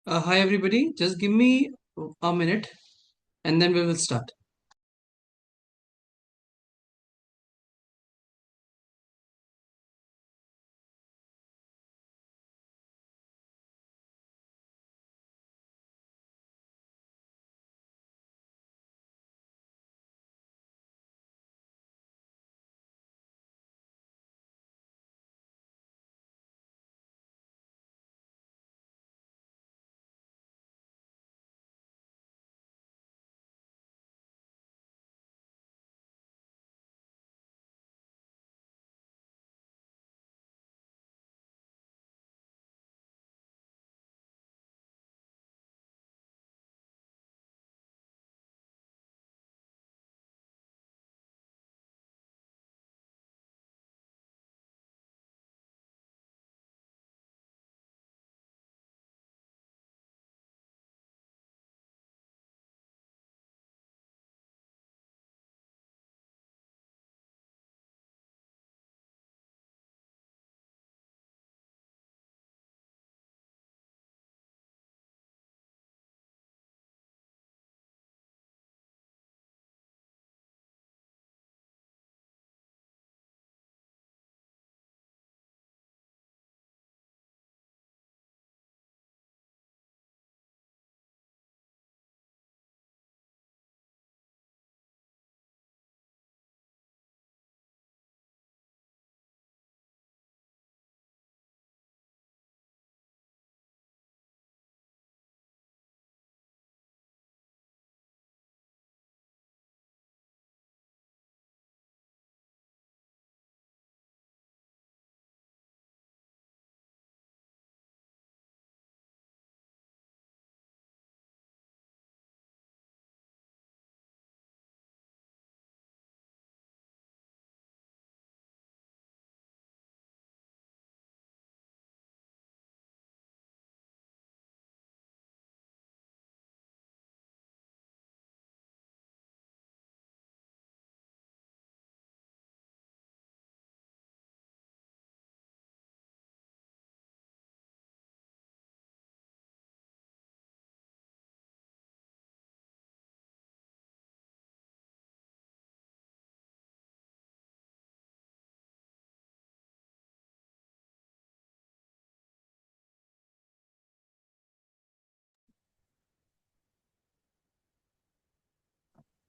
Hi everybody, just give me a minute and then we will start.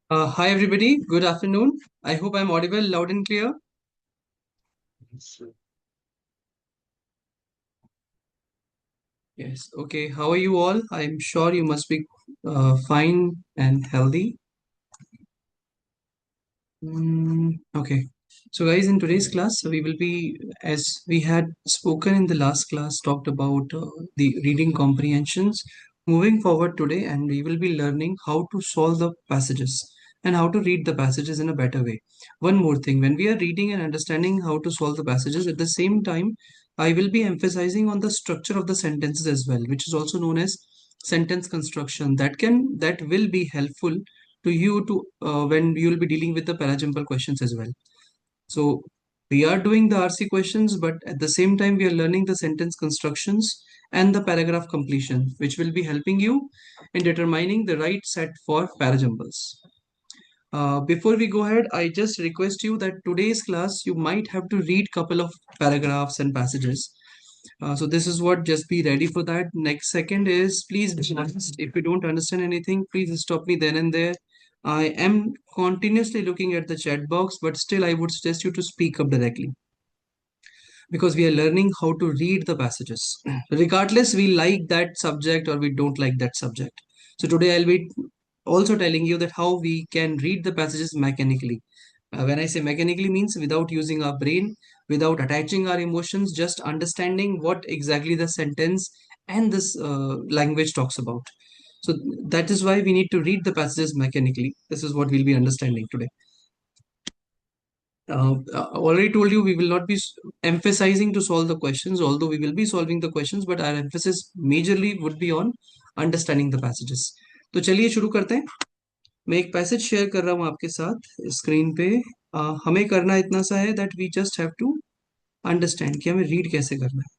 Hi everybody, good afternoon. I hope I'm audible loud and clear. Yes, okay. How are you all? I'm sure you must be fine and healthy. Okay. So, guys, in today's class, we will be, as we had spoken in the last class, talked about the reading comprehensions. Moving forward today, and we will be learning how to solve the passages and how to read the passages in a better way. One more thing, when we are reading and understanding how to solve the passages, at the same time, I will be emphasizing on the structure of the sentences as well, which is also known as sentence construction. That will be helpful to you to when you will be dealing with the parajumble questions as well. So we are doing the RC questions, but at the same time we are learning the sentence constructions and the paragraph completion, which will be helping you in determining the right set for parajumbles. Before we go ahead, I just request you that today's class you might have to read couple of paragraphs and passages. So this is what, just be ready for that. Next second is, please be honest. If you don't understand anything, please stop me then and there. I am continuously looking at the chat box, but still I would suggest you to speak up directly because we are learning how to read the passages. Regardless, we like that subject or we don't like that subject. So today I'll be also telling you that how we can read the passages mechanically. When I say mechanically means without using our brain, without attaching our emotions, just understanding what exactly the sentence and this language talks about. So that is why we need to read the passages mechanically. This is what we'll be understanding today. Already told you we will not be emphasizing to solve the questions, although we will be solving the questions, but our emphasis majorly would be on understanding the passages. तो चलिए शुरू करते हैं. मैं एक passage share कर रहा हूँ आपके साथ स्क्रीन पे. हमें करना इतना सा है that we just have to understand कि हमें रीड कैसे करना है.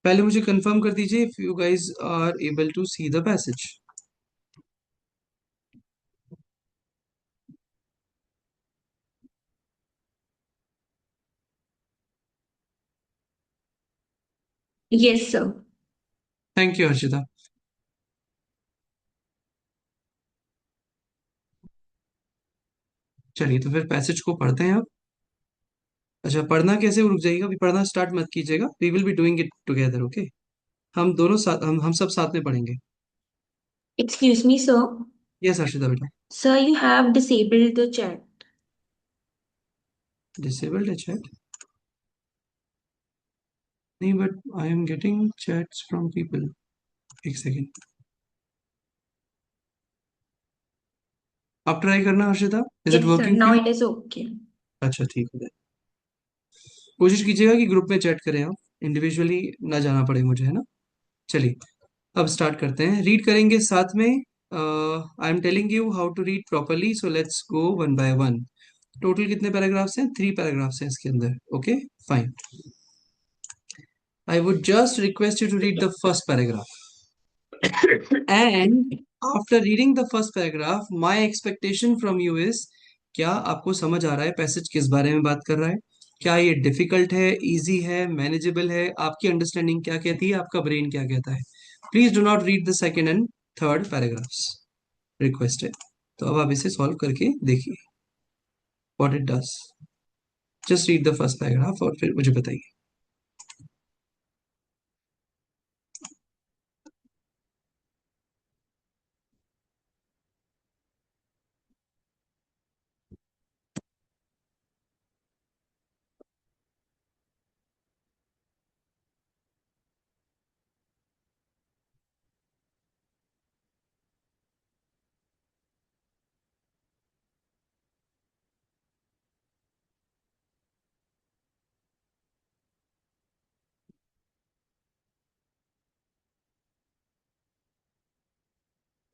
पहले मुझे कंफर्म कर दीजिए if you guys are able to see the passage. Yes, sir. Thank you Harshita. चलिए तो फिर पैसेज को पढ़ते हैं अब। अच्छा, पढ़ना कैसे, रुक जाइएगा, अभी पढ़ना स्टार्ट मत कीजिएगा, we will be doing it together, okay. हम दोनों साथ, हम सब साथ में पढ़ेंगे। Excuse me, sir. Yes Harshita बेटा। Sir, you have disabled the chat. Disabled है चैट? नहीं, but I am getting chats from people. एक सेकेंड, आप ट्राई करना Harshita, is it Yes, sir. Working for Now you? it is okay. अच्छा ठीक है। कोशिश कीजिएगा कि ग्रुप में चैट करें आप, इंडिविजुअली ना जाना पड़े मुझे, है ना। चलिए अब स्टार्ट करते हैं, रीड करेंगे साथ में। I am telling you how to read properly, so let's go one by one. Total कितने पैराग्राफ्स हैं? 3 पैराग्राफ्स हैं इसके अंदर, okay fine. I would just request you to read the first paragraph, and after reading the first paragraph my expectation from you is, क्या आपको समझ आ रहा है पैसेज किस बारे में बात कर रहा है? क्या ये डिफिकल्ट है, इजी है, मैनेजेबल है? आपकी अंडरस्टैंडिंग क्या कहती है, आपका ब्रेन क्या कहता है? Please do not read the second and third paragraphs, request है। तो अब आप इसे सॉल्व करके देखिए what it does. Just read the first paragraph और फिर मुझे बताइए।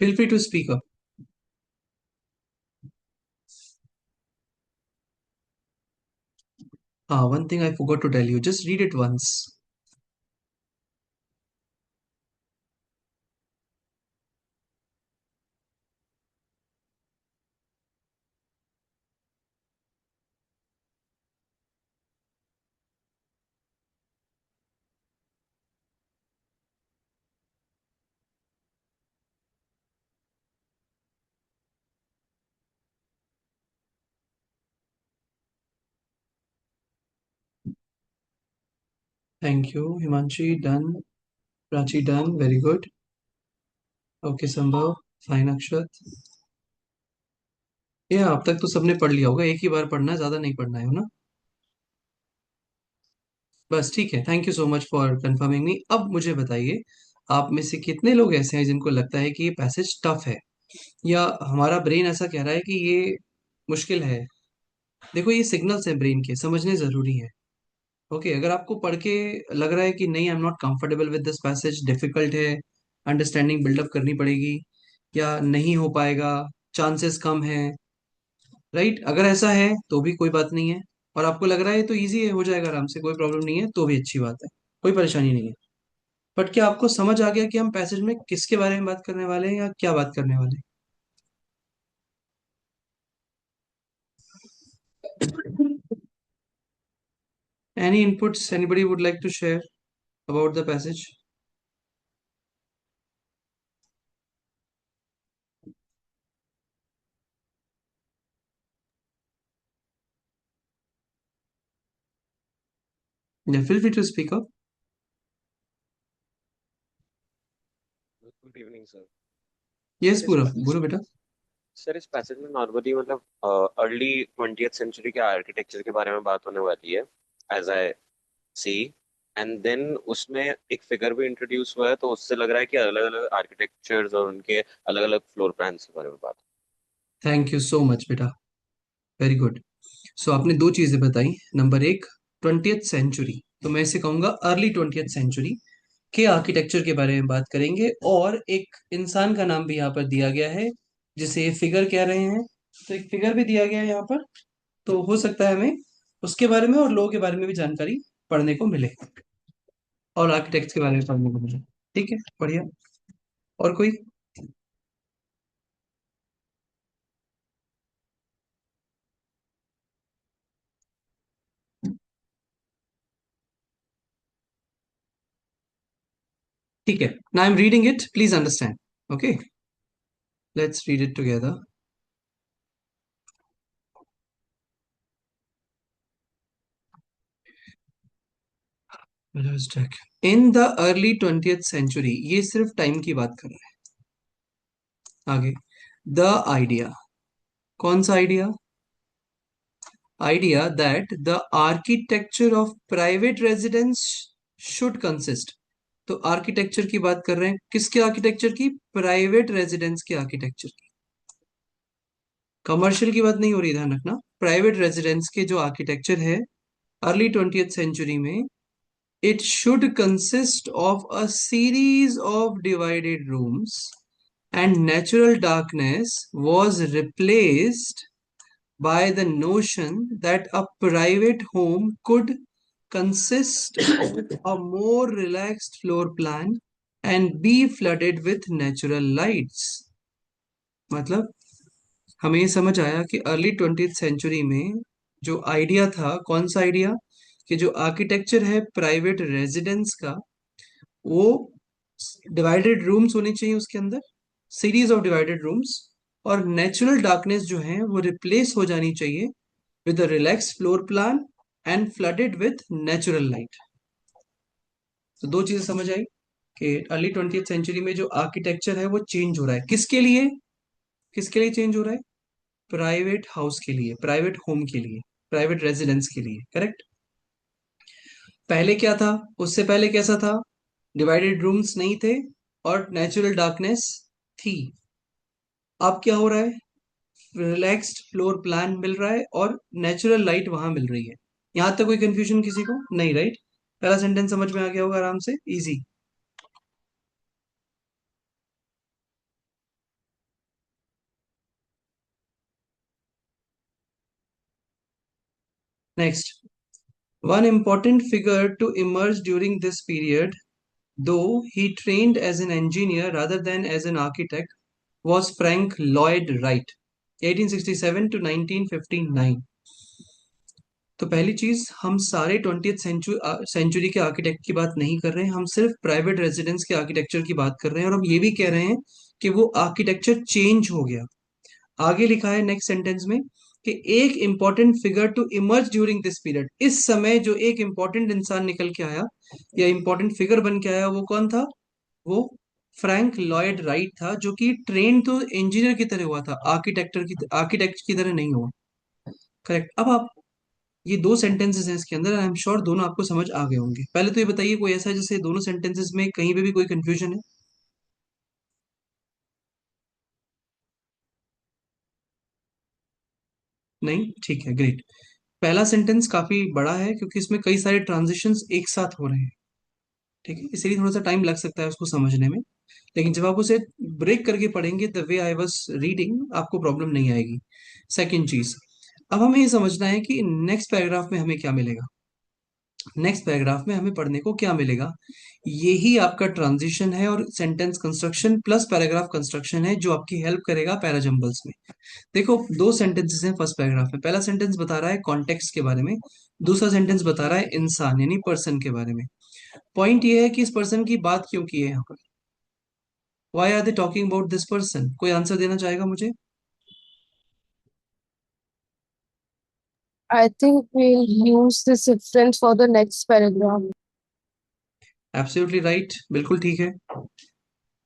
Feel free to speak up. हाँ, one thing I forgot to tell you, just read it once. Thank you Himanshi, done. Prachi done, very good. Okay Sambhav, fine Akshat. ये अब तक तो सबने पढ़ लिया होगा, एक ही बार पढ़ना है, ज्यादा नहीं पढ़ना है ना। बस ठीक है, thank you so much for confirming me. अब मुझे बताइए, आप में से कितने लोग ऐसे हैं जिनको लगता है कि ये पैसेज टफ है, या हमारा ब्रेन ऐसा कह रहा है कि ये मुश्किल है? देखो, ये सिग्नल्स हैं ब्रेन के, समझने जरूरी है। ओके, अगर आपको पढ़ के लग रहा है कि नहीं, I am not comfortable with this passage, difficult है, अंडरस्टैंडिंग बिल्डअप करनी पड़ेगी, या नहीं हो पाएगा, चांसेस कम है, राइट, अगर ऐसा है तो भी कोई बात नहीं है। और आपको लग रहा है ये तो इजी है, हो जाएगा आराम से, कोई प्रॉब्लम नहीं है, तो भी अच्छी बात है, कोई परेशानी नहीं है। बट क्या आपको समझ आ गया कि हम पैसेज में किसके बारे में बात करने वाले हैं, या क्या बात करने वाले हैं? Any inputs anybody would like to share about the passage? या feel free to speak up. Good evening sir. Yes sir इस पूरा पैसेज बोलो बेटा। सर इस पैसेज में नॉर्मली मतलब अर्ली 20th सेंचुरी के आर्किटेक्चर के बारे में बात होने वाली है, as I see. And then उसमें एक फिगर भी इंट्रोड्यूस हुआ है, तो उससे लग रहा है कि अलग अलग आर्किटेक्चर्स और उनके अलग अलग फ्लोर प्लान्स के बारे में बात। थैंक यू सो मच बेटा, वेरी गुड। सो आपने दो चीजें बताई, नंबर एक, 20th सेंचुरी, तो मैं इसे कहूंगा अर्ली 20th सेंचुरी के आर्किटेक्चर के बारे में बात करेंगे, और एक इंसान का नाम भी यहाँ पर दिया गया है जिसे ये फिगर कह रहे हैं, तो एक फिगर भी दिया गया है यहाँ पर, तो हो सकता है हमें उसके बारे में और लोगों के बारे में भी जानकारी पढ़ने को मिले। और आर्किटेक्ट के बारे में पढ़ने को मिला। ठीक है, बढ़िया। और कोई? ठीक है, now I'm reading it, please understand. Okay, let's read it together. In the early 20th century, ये सिर्फ टाइम की बात कर रहा है। आगे, द आइडिया, कौन सा idea? Idea that the architecture of private residence should consist. तो आर्किटेक्चर की बात कर रहे हैं, किसके आर्किटेक्चर की? प्राइवेट रेजिडेंस के आर्किटेक्चर की। कमर्शियल की बात नहीं हो रही, ध्यान रखना। प्राइवेट रेजिडेंस के जो आर्किटेक्चर है अर्ली 20th सेंचुरी में, it should consist of a series of divided rooms, and natural darkness was replaced by the notion that a private home could consist of a more relaxed floor plan and be flooded with natural lights. मतलब हमें ये समझ आया कि early 20th century में जो idea था, कौन सा आइडिया? कि जो आर्किटेक्चर है प्राइवेट रेजिडेंस का, वो डिवाइडेड रूम्स होने चाहिए उसके अंदर, सीरीज ऑफ डिवाइडेड रूम्स, और नेचुरल डार्कनेस जो है वो रिप्लेस हो जानी चाहिए with a relax floor plan and flooded with natural light. तो दो चीजें समझ आई कि अर्ली 20th सेंचुरी में जो आर्किटेक्चर है वो चेंज हो रहा है। किसके लिए? किसके लिए चेंज हो रहा है? प्राइवेट हाउस के लिए, प्राइवेट होम के लिए, प्राइवेट रेजिडेंस के लिए। करेक्ट। पहले क्या था? उससे पहले कैसा था? डिवाइडेड रूम्स नहीं थे और नेचुरल डार्कनेस थी। अब क्या हो रहा है? रिलैक्स्ड फ्लोर प्लान मिल रहा है और नेचुरल लाइट वहां मिल रही है। यहां तक कोई कंफ्यूजन किसी को नहीं? राइट। पहला सेंटेंस समझ में आ गया होगा आराम से, easy. Next, one important figure to emerge during this period, though he trained as an engineer rather than as an architect, was Frank Lloyd Wright, 1867 to 1959. तो पहली चीज, हम सारे 20th सेंचुरी के आर्किटेक्ट की बात नहीं कर रहे हैं, हम सिर्फ प्राइवेट रेजिडेंस के आर्किटेक्चर की बात कर रहे हैं, और हम ये भी कह रहे हैं कि वो आर्किटेक्चर चेंज हो गया। आगे लिखा है नेक्स्ट सेंटेंस में कि एक important figure to emerge during this period, इस समय जो एक इंपॉर्टेंट इंसान निकल के आया या इंपॉर्टेंट फिगर बन के आया, वो कौन था? वो फ्रैंक लॉयड राइट था, जो कि ट्रेन तो इंजीनियर की तरह हुआ था, आर्किटेक्ट की तरह नहीं हुआ। करेक्ट। अब आप, ये दो सेंटेंसेस हैं इसके अंदर, आई एम श्योर दोनों आपको समझ आ गए होंगे। पहले तो ये बताइए, कोई ऐसा है जैसे दोनों सेंटेंसेस में कहीं पे भी कोई कंफ्यूजन है? नहीं? ठीक है, ग्रेट। पहला सेंटेंस काफी बड़ा है क्योंकि इसमें कई सारे ट्रांजिशंस एक साथ हो रहे हैं। ठीक है, इसलिए थोड़ा सा टाइम लग सकता है उसको समझने में, लेकिन जब आप उसे ब्रेक करके पढ़ेंगे the way I was reading, आपको प्रॉब्लम नहीं आएगी। सेकंड चीज, अब हमें ये समझना है कि नेक्स्ट पैराग्राफ में हमें क्या मिलेगा। नेक्स्ट पैराग्राफ में हमें पढ़ने को क्या मिलेगा? यही आपका ट्रांजिशन है और sentence construction plus paragraph construction है, जो आपकी हेल्प करेगा पैराजंबल्स में। देखो, दो सेंटेंसेस हैं फर्स्ट पैराग्राफ में। पहला सेंटेंस बता रहा है कॉन्टेक्स्ट के बारे में, दूसरा सेंटेंस बता रहा है इंसान यानी पर्सन के बारे में। पॉइंट ये है कि इस पर्सन की बात क्यों की है यहाँ पर। Why are they talking about this person? कोई आंसर देना चाहेगा मुझे? I think we'll use this reference for the next paragraph. Absolutely right, बिल्कुल ठीक है।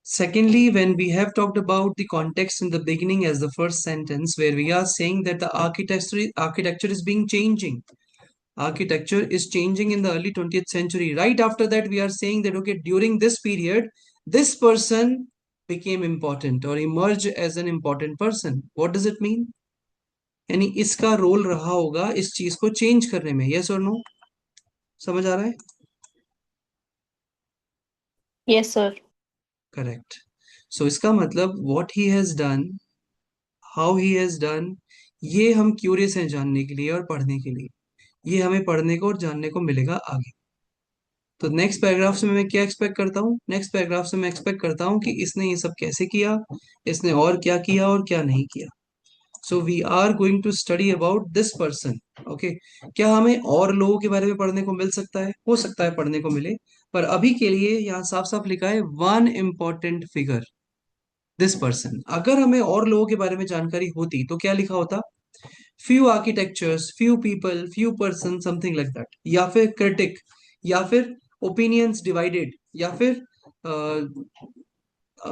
Secondly, when we have talked about the context in the beginning as the first sentence, where we are saying that the architecture is being changing. Architecture is changing in the early 20th century. Right after that, we are saying that, okay, during this period, this person became important or emerged as an important person. What does it mean? यानी इसका role रहा होगा इस चीज को change करने में। Yes और नो? समझ आ रहा है? Yes, sir. करेक्ट। सो इसका मतलब what he has done, how he has done, ये हम क्यूरियस हैं जानने के लिए और पढ़ने के लिए। ये हमें पढ़ने को और जानने को मिलेगा आगे। तो नेक्स्ट पैराग्राफ से मैं क्या एक्सपेक्ट करता हूँ? नेक्स्ट पैराग्राफ से मैं एक्सपेक्ट करता हूँ कि इसने ये सब कैसे किया, इसने और क्या किया और क्या नहीं किया. So we are going to study about this person. Okay, क्या हमें और लोगों के बारे में पढ़ने को मिल सकता है? हो सकता है पढ़ने को मिले, पर अभी के लिए यहाँ साफ साफ लिखा है one important figure, this person. अगर हमें और लोगों के बारे में जानकारी होती तो क्या लिखा होता? Few architectures, few people, few person, something like that, या फिर क्रिटिक, या फिर ओपिनियंस डिवाइडेड, या फिर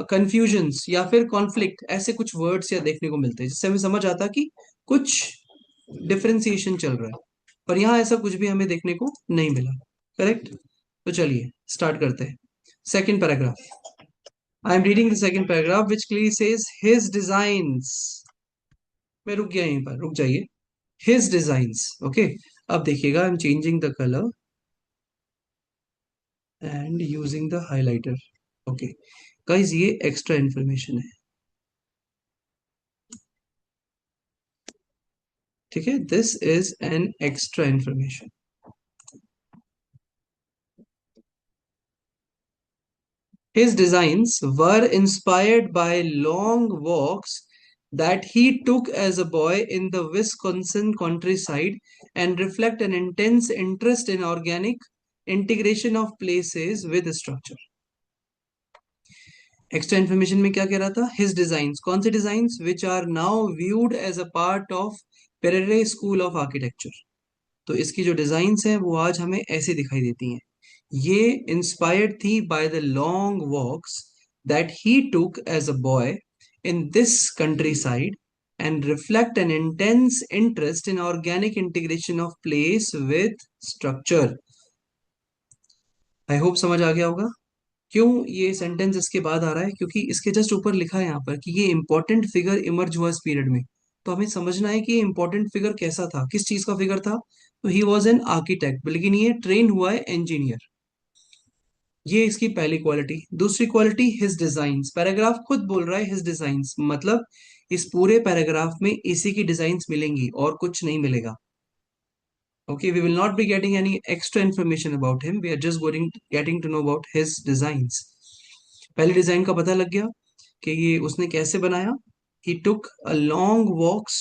कंफ्यूजन्स, या फिर कॉन्फ्लिक्ट. ऐसे कुछ वर्ड्स या देखने को मिलते हैं जिससे हमें समझ आता कि कुछ डिफरेंशिएशन चल रहा है, पर यहाँ ऐसा कुछ भी हमें देखने को नहीं मिला. करेक्ट? तो चलिए स्टार्ट करते हैं. Second paragraph. I am reading the second paragraph which clearly says his designs. मैं रुक गया यहीं पर, रुक जाइए. His designs. ओके, अब देखिएगा, I am changing the colour and using the highlighter. Okay guys, ये एक्स्ट्रा इंफॉर्मेशन है. ठीक है, this is an extra information. His designs were inspired by long walks that he took as a boy in the Wisconsin countryside and reflect an intense interest in organic integration of places with structure. Extra information में क्या कह रहा था? His designs. कौन से designs? Which are now viewed as a part of prairie school of architecture. तो इसकी जो डिजाइन्स हैं वो आज हमें ऐसे दिखाई देती हैं. ये इंस्पायर्ड थी by the long walks that he took as a boy in this countryside and reflect an intense interest in organic integration of place with structure. I hope समझ आ गया होगा. क्यों ये सेंटेंस इसके बाद आ रहा है? क्योंकि इसके जस्ट ऊपर लिखा है यहाँ पर कि ये इंपॉर्टेंट फिगर इमर्ज हुआ इस पीरियड में. तो हमें समझना है कि ये इंपॉर्टेंट फिगर कैसा था, किस चीज का फिगर था. तो ही वॉज एन आर्किटेक्ट, लेकिन ये ट्रेन हुआ है इंजीनियर. ये इसकी पहली क्वालिटी. दूसरी क्वालिटी, हिज डिजाइन्स. पैराग्राफ खुद बोल रहा है हिज डिजाइन्स, मतलब इस पूरे पैराग्राफ में इसी की डिजाइन्स मिलेंगी और कुछ नहीं मिलेगा. Okay, we will not be getting any extra information about him. We are just getting to know about his designs. पहले डिजाइन का पता लग गया कि ये उसने कैसे बनाया. He took a long walks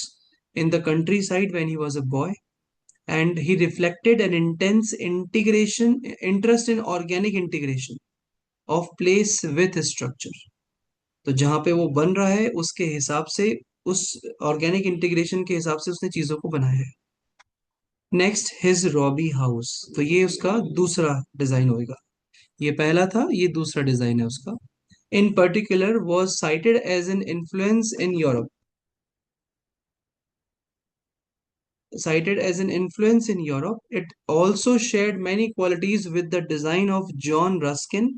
in the countryside when he was a boy, and he reflected an intense interest in organic integration of place with structure. तो जहाँ पे वो बन रहा है उसके हिसाब से, उस ऑर्गेनिक इंटीग्रेशन के हिसाब से उसने चीजों को बनाया है. Next, his Robbie house. तो ये उसका दूसरा डिजाइन होगा. ये पहला था, ये दूसरा डिजाइन है उसका. In particular was cited as an influence in Europe. Cited as an influence in Europe, it also shared many qualities with the design of John Ruskin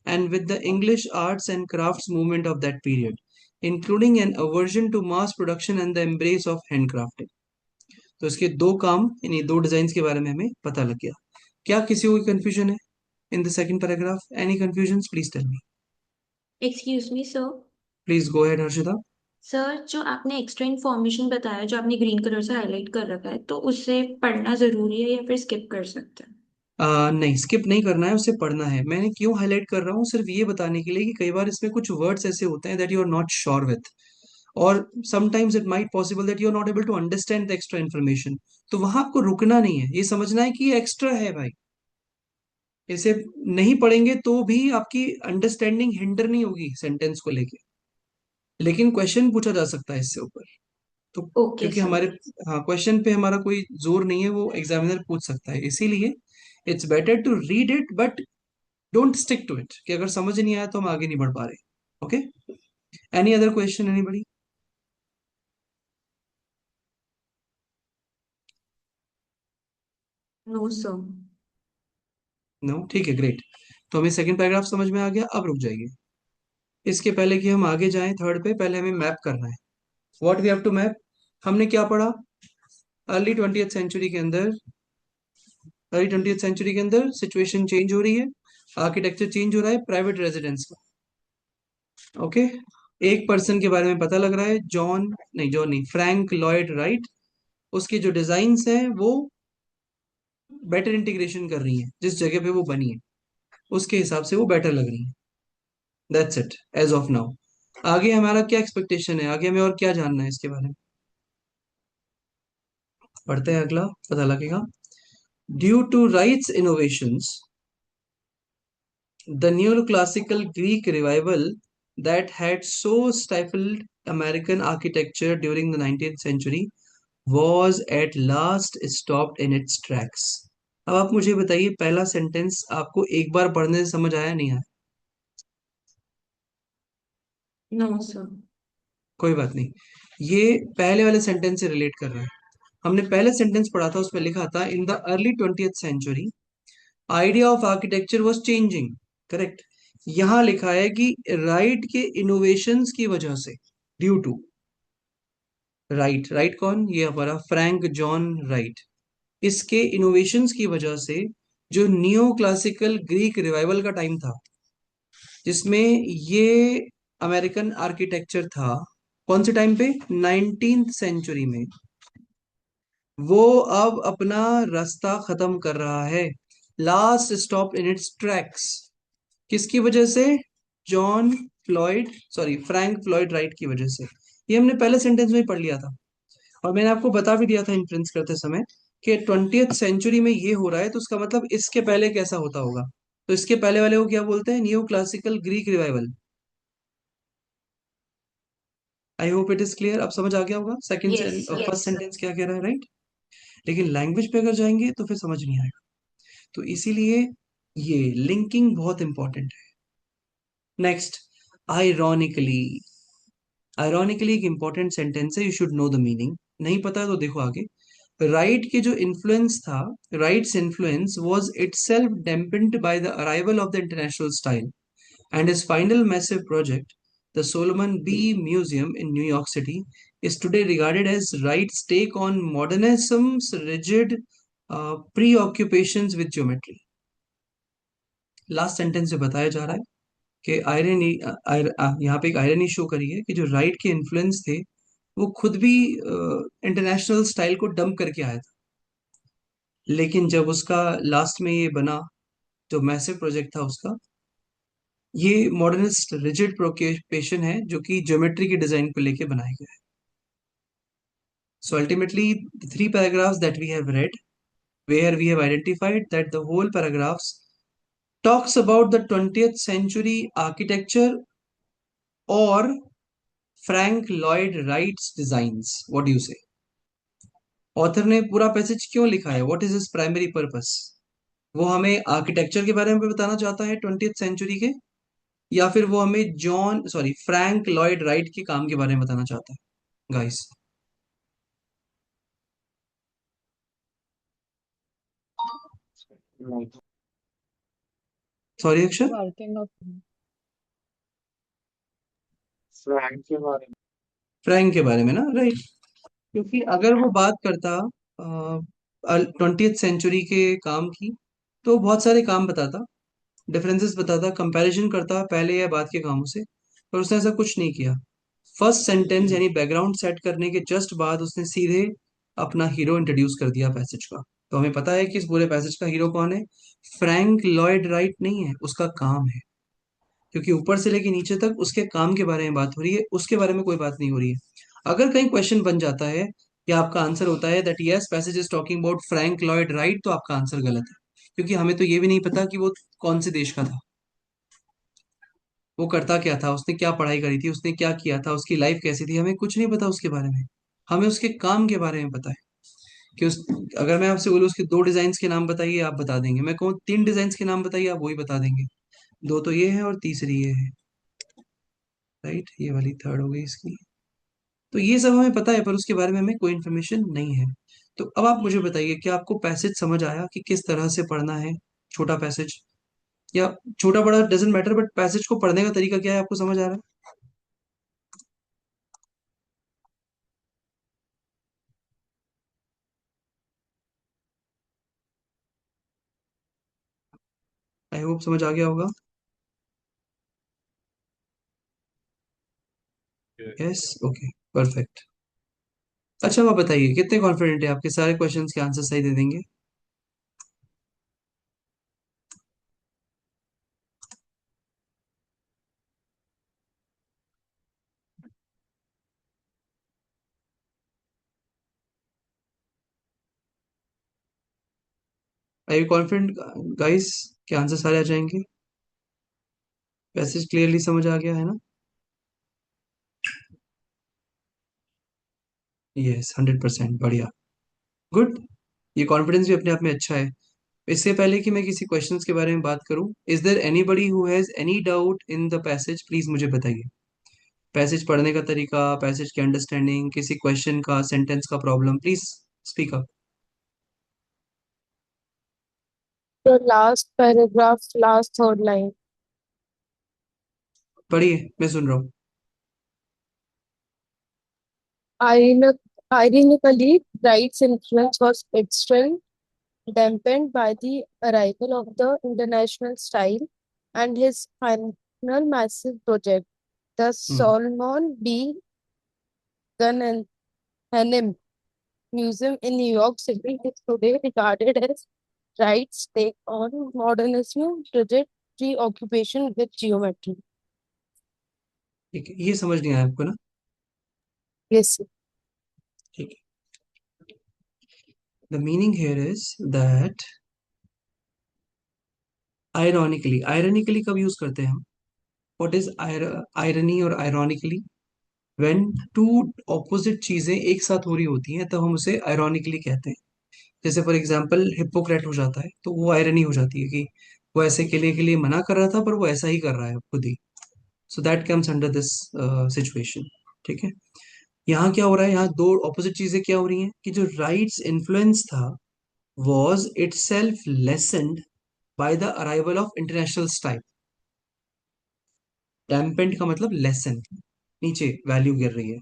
and with the English arts and crafts movement of that period, including an aversion to mass production and the embrace of handcrafting. तो इसके दो काम, यानी दो design के बारे में हमें पता लग गया. क्या किसी को कंफ्यूजन है in the second paragraph? Any confusion? Please tell me. Excuse me sir. Please go ahead Harshita. Sir, जो आपने एक्स्ट्रा इन्फॉर्मेशन बताया, जो आपने ग्रीन कलर से हाईलाइट कर रखा है, तो उससे पढ़ना जरूरी है या फिर स्किप कर सकते हैं? नहीं, स्किप नहीं करना है, उसे पढ़ना है. मैंने क्यों हाईलाइट कर रहा हूँ? सिर्फ ये बताने के लिए कि कई बार इसमें कुछ वर्ड्स ऐसे होते हैं that you are not sure with, और sometimes it might possible that you are not able to understand the extra information. तो वहां आपको रुकना नहीं है, ये समझना है कि ये एक्स्ट्रा है भाई. इसे नहीं पढ़ेंगे तो भी आपकी अंडरस्टैंडिंग हिंडर नहीं होगी सेंटेंस को लेके, लेकिन क्वेश्चन पूछा जा सकता है इससे ऊपर. तो ओके क्योंकि सर. हमारे, हाँ, क्वेश्चन पे हमारा कोई जोर नहीं है, वो एग्जामिनर पूछ सकता है. इसीलिए it's better to read it but don't stick to it, कि अगर समझ नहीं आया तो हम आगे नहीं बढ़ पा रहे. Okay, any other question anybody? No sir. No, ठीक है, ग्रेट. तो हमें सेकंड पैराग्राफ समझ में आ गया. अब रुक जाइए. इसके पहले कि हम आगे जाएं थर्ड पे, पहले हमें मैप करना है. What we have to map. हमने क्या पढ़ा? अर्ली 20th सेंचुरी के अंदर, अर्ली 20th सेंचुरी के अंदर सिचुएशन चेंज हो रही है, आर्किटेक्चर चेंज हो रहा है प्राइवेट रेजिडेंस का. ओके, एक पर्सन के बारे में पता लग रहा है, जॉन नहीं, फ्रैंक लॉयड राइट. उसकी जो डिजाइन्स हैं वो बेटर इंटीग्रेशन कर रही हैं जिस जगह पे वो बनी है. उसके हिसाब से वो बेटर लग रही है। That's it as of now. आगे हमारा क्या एक्सपेक्टेशन है, आगे हमें और क्या जानना है इसके बारे में, पढ़ते हैं अगला, पता लगेगा। Due to Wright's innovations, the neoclassical Greek revival that had so stifled American architecture during the 19th century was at last stopped in its tracks. अब आप मुझे बताइए, पहला सेंटेंस आपको एक बार पढ़ने से समझ आया नहीं आया? No sir. कोई बात नहीं, ये पहले वाले सेंटेंस से रिलेट कर रहा है। हमने पहले सेंटेंस पढ़ा था, उसमें लिखा था in the early 20th century idea of architecture was changing. Correct. यहां लिखा है कि राइट के इनोवेशंस की वजह से, ड्यू टू राइट, राइट कौन, ये हमारा फ्रैंक जॉन राइट, इसके इनोवेशंस की वजह से जो नियो क्लासिकल ग्रीक रिवाइवल का टाइम था, जिसमें ये अमेरिकन आर्किटेक्चर था, कौन से टाइम पे, 19th सेंचुरी में, वो अब अपना रास्ता खत्म कर रहा है। Last stop in its tracks, किसकी वजह से, John Floyd, sorry Frank Floyd right की वजह से। ये हमने पहले सेंटेंस में ही पढ़ लिया था, और मैंने आपको बता भी दिया था इन्फ्लुएंस करते समय कि 20th सेंचुरी में ये हो रहा है, तो उसका मतलब इसके पहले कैसा होता होगा। तो इसके पहले वाले को क्या बोलते हैं, new classical Greek revival. I hope it is clear, अब समझ आ गया होगा सेकंड यस और सर। फर्स्ट सेंटेंस क्या कह रहा है, राइट। लेकिन लैंग्वेज पे अगर जाएंगे तो फिर समझ नहीं आएगा, तो इसीलिए ये लिंकिंग बहुत इंपॉर्टेंट है। Next, ironically. आयरॉनिकली एक इंपॉर्टेंट सेंटेंस है, you should know the meaning. नहीं पता है तो देखो आगे। राइट के जो इन्फ्लुएंस था, Wright's influence was itself dampened by the arrival of the international style, and his final massive project, the Solomon B. Museum in New York City, is today regarded as Wright's take on modernism's rigid preoccupations with geometry. Last sentence से बताया जा रहा है कि irony, यहाँ पे एक irony show करी है कि जो राइट के इन्फ्लुएंस थे, वो खुद भी इंटरनेशनल स्टाइल को डंप करके आया था, लेकिन जब उसका लास्ट में ये बना, जो मैसिव प्रोजेक्ट था उसका, ये मॉडर्निस्ट रिजिड प्रोक्यूपेशन है जो कि ज्योमेट्री की डिजाइन को लेके बनाया गया है। So ultimately, the three paragraphs that we have read, where we have identified that the whole paragraphs talks about the 20th century architecture or Frank Lloyd Wright's designs. What do you say? Author ने पूरा passage क्यों लिखा है, what is is primary purpose? वो हमें architecture के बारे में बताना चाहता है 20th सेंचुरी के, या फिर वो हमें फ्रैंक लॉयड राइट के काम के बारे में बताना चाहता है, गाइस? सॉरी अक्षर। Working of फ्रैंक के बारे में। फ्रैंक के बारे में ना, राइट। क्योंकि अगर वो बात करता 20th सेंचुरी के काम की, तो बहुत सारे काम बताता, डिफरेंसेस बताता, कंपैरिजन करता पहले या बाद के कामों से, पर उसने ऐसा कुछ नहीं किया। फर्स्ट सेंटेंस यानी बैकग्राउंड सेट करने के जस्ट बाद उसने सीधे अपना हीरो इंट्रोड्यूस कर दिया पैसेज का। तो हमें पता है कि इस पूरे पैसेज का हीरो कौन है, फ्रैंक लॉयड राइट नहीं है, उसका काम है। क्योंकि ऊपर से लेके नीचे तक उसके काम के बारे में बात हो रही है, उसके बारे में कोई बात नहीं हो रही है। अगर कहीं क्वेश्चन बन जाता है या आपका आंसर होता है that yes passage is talking about Frank Lloyd right, तो आपका आंसर गलत है, क्योंकि हमें तो ये भी नहीं पता कि वो कौन से देश का था, वो करता क्या था, उसने क्या पढ़ाई करी थी, उसने क्या किया था, उसकी लाइफ कैसी थी, हमें कुछ नहीं पता उसके बारे में। हमें उसके काम के बारे में पता है कि उस, अगर मैं आपसे बोलूँ उसके दो डिजाइन के नाम बताइए, आप बता देंगे। मैं कहूँ तीन डिजाइन के नाम बताइए, आप वही बता देंगे। दो तो ये है और तीसरी ये है, राइट, ये वाली थर्ड हो गई इसकी। तो ये सब हमें पता है, पर उसके बारे में हमें कोई इन्फॉर्मेशन नहीं है। तो अब आप मुझे बताइए कि आपको पैसेज समझ आया कि किस तरह से पढ़ना है, छोटा पैसेज या छोटा बड़ा डजेंट मैटर, बट पैसेज को पढ़ने का तरीका क्या है, आपको समझ आ रहा है? आई होप समझ आ गया होगा। Yes, okay, perfect. अच्छा आप बताइए, कितने कॉन्फिडेंट है, आपके सारे क्वेश्चंस के आंसर सही दे देंगे? आर यू कॉन्फिडेंट गाइस के आंसर सारे आ जाएंगे? पैसेज क्लियरली समझ आ गया है ना? यस, 100%, बढ़िया, गुड। ये कॉन्फिडेंस भी अपने आप में अच्छा है। इससे पहले कि मैं किसी क्वेश्चंस के बारे में बात करूं, is there anybody who has any doubt in the passage? Please मुझे बताइए। पैसेज पढ़ने का तरीका, पैसेज की अंडरस्टैंडिंग, किसी क्वेश्चन का, सेंटेंस का problem, please speak up. The last paragraph, last third line. पढ़िए, मैं सुन रहा हूँ। Ironic- Ironically, Wright's influence was extreme, dampened by the arrival of the international style and his final massive project, the hmm Solomon B. Guggenheim Museum in New York City is today regarded as Wright's take on modernism, rigid preoccupation with geometry. ठीक है, ये समझ नहीं आया आपको ना? Yes, ठीक है। The meaning here is that ironically, ironically कब यूज करते हैं हम? व्हाट इज आयरनी और आयरॉनिकली? व्हेन टू ऑपोजिट चीजें एक साथ हो रही होती हैं तब हम उसे आयरॉनिकली कहते हैं। जैसे फॉर एग्जाम्पल हिप्पोक्रेट हो जाता है तो वो आयरनी हो जाती है कि वो ऐसे के लिए मना कर रहा था पर वो ऐसा ही कर रहा है खुद ही। So that comes under this situation. ठीक है। यहाँ क्या हो रहा है, यहाँ दो ऑपोजिट चीजें क्या हो रही हैं कि जो राइट्स इन्फ्लुएंस था was itself lessened by the arrival of international style. Dampened का मतलब लेसन, नीचे वैल्यू गिर रही है।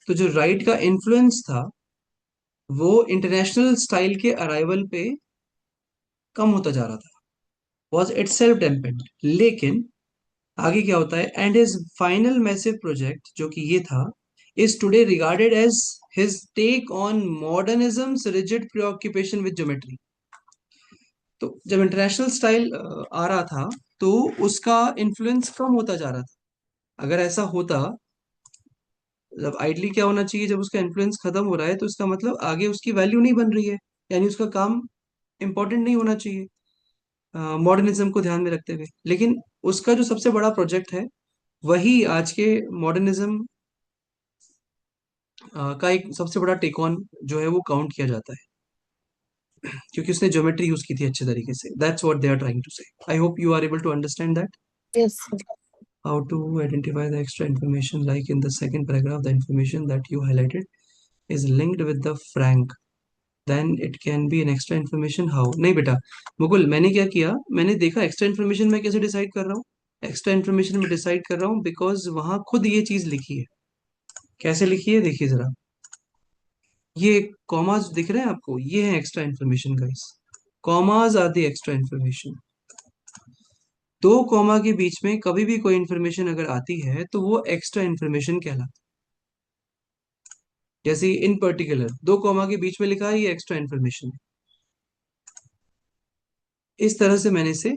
तो जो राइट का इन्फ्लुएंस था वो इंटरनेशनल स्टाइल के अराइवल पे कम होता जा रहा था, वॉज इट सेल्फ डैम्पेंड। लेकिन आगे क्या होता है, and his final massive project जो कि ये था, is today regarded as his take on modernism's rigid preoccupation with geometry. तो जब इंटरनेशनल स्टाइल आ रहा था तो उसका इन्फ्लुएंस कम होता जा रहा था। अगर ऐसा होता, जब आइडली क्या होना चाहिए, जब उसका इन्फ्लुएंस खत्म हो रहा है तो इसका मतलब आगे उसकी वैल्यू नहीं बन रही है, यानी उसका काम इंपॉर्टेंट नहीं होना चाहिए मॉडर्निज्म को ध्यान में रखते हुए। लेकिन उसका जो सबसे बड़ा प्रोजेक्ट है वही आज के मॉडर्निज्म का एक सबसे बड़ा टेक ऑन जो है वो काउंट किया जाता है, क्योंकि उसने ज्योमेट्री यूज की थी अच्छे तरीके से। That's what they are trying to say. I hope you are able to understand that. yes, How to identify the extra information, like in the second paragraph the information that you highlighted is linked with the frank, then it can be an extra information. How? नहीं बेटा, मुकुल मैंने क्या किया, मैंने देखा extra information मैं कैसे decide कर रहा हूँ। एक्स्ट्रा इन्फॉर्मेशन में डिसाइड कर रहा हूँ बिकॉज वहां खुद ये चीज लिखी है। कैसे लिखी है देखिए जरा, ये कॉमाज दिख रहे हैं आपको, ये है extra information guys. Commas are the extra information. दो कॉमा के बीच में कभी भी कोई इन्फॉर्मेशन अगर आती है तो वो एक्स्ट्रा इन्फॉर्मेशन कहलाती है। जैसे इन पर्टिकुलर दो कॉमा के बीच में लिखा है, ये एक्स्ट्रा इन्फॉर्मेशन है। इस तरह से मैंने इसे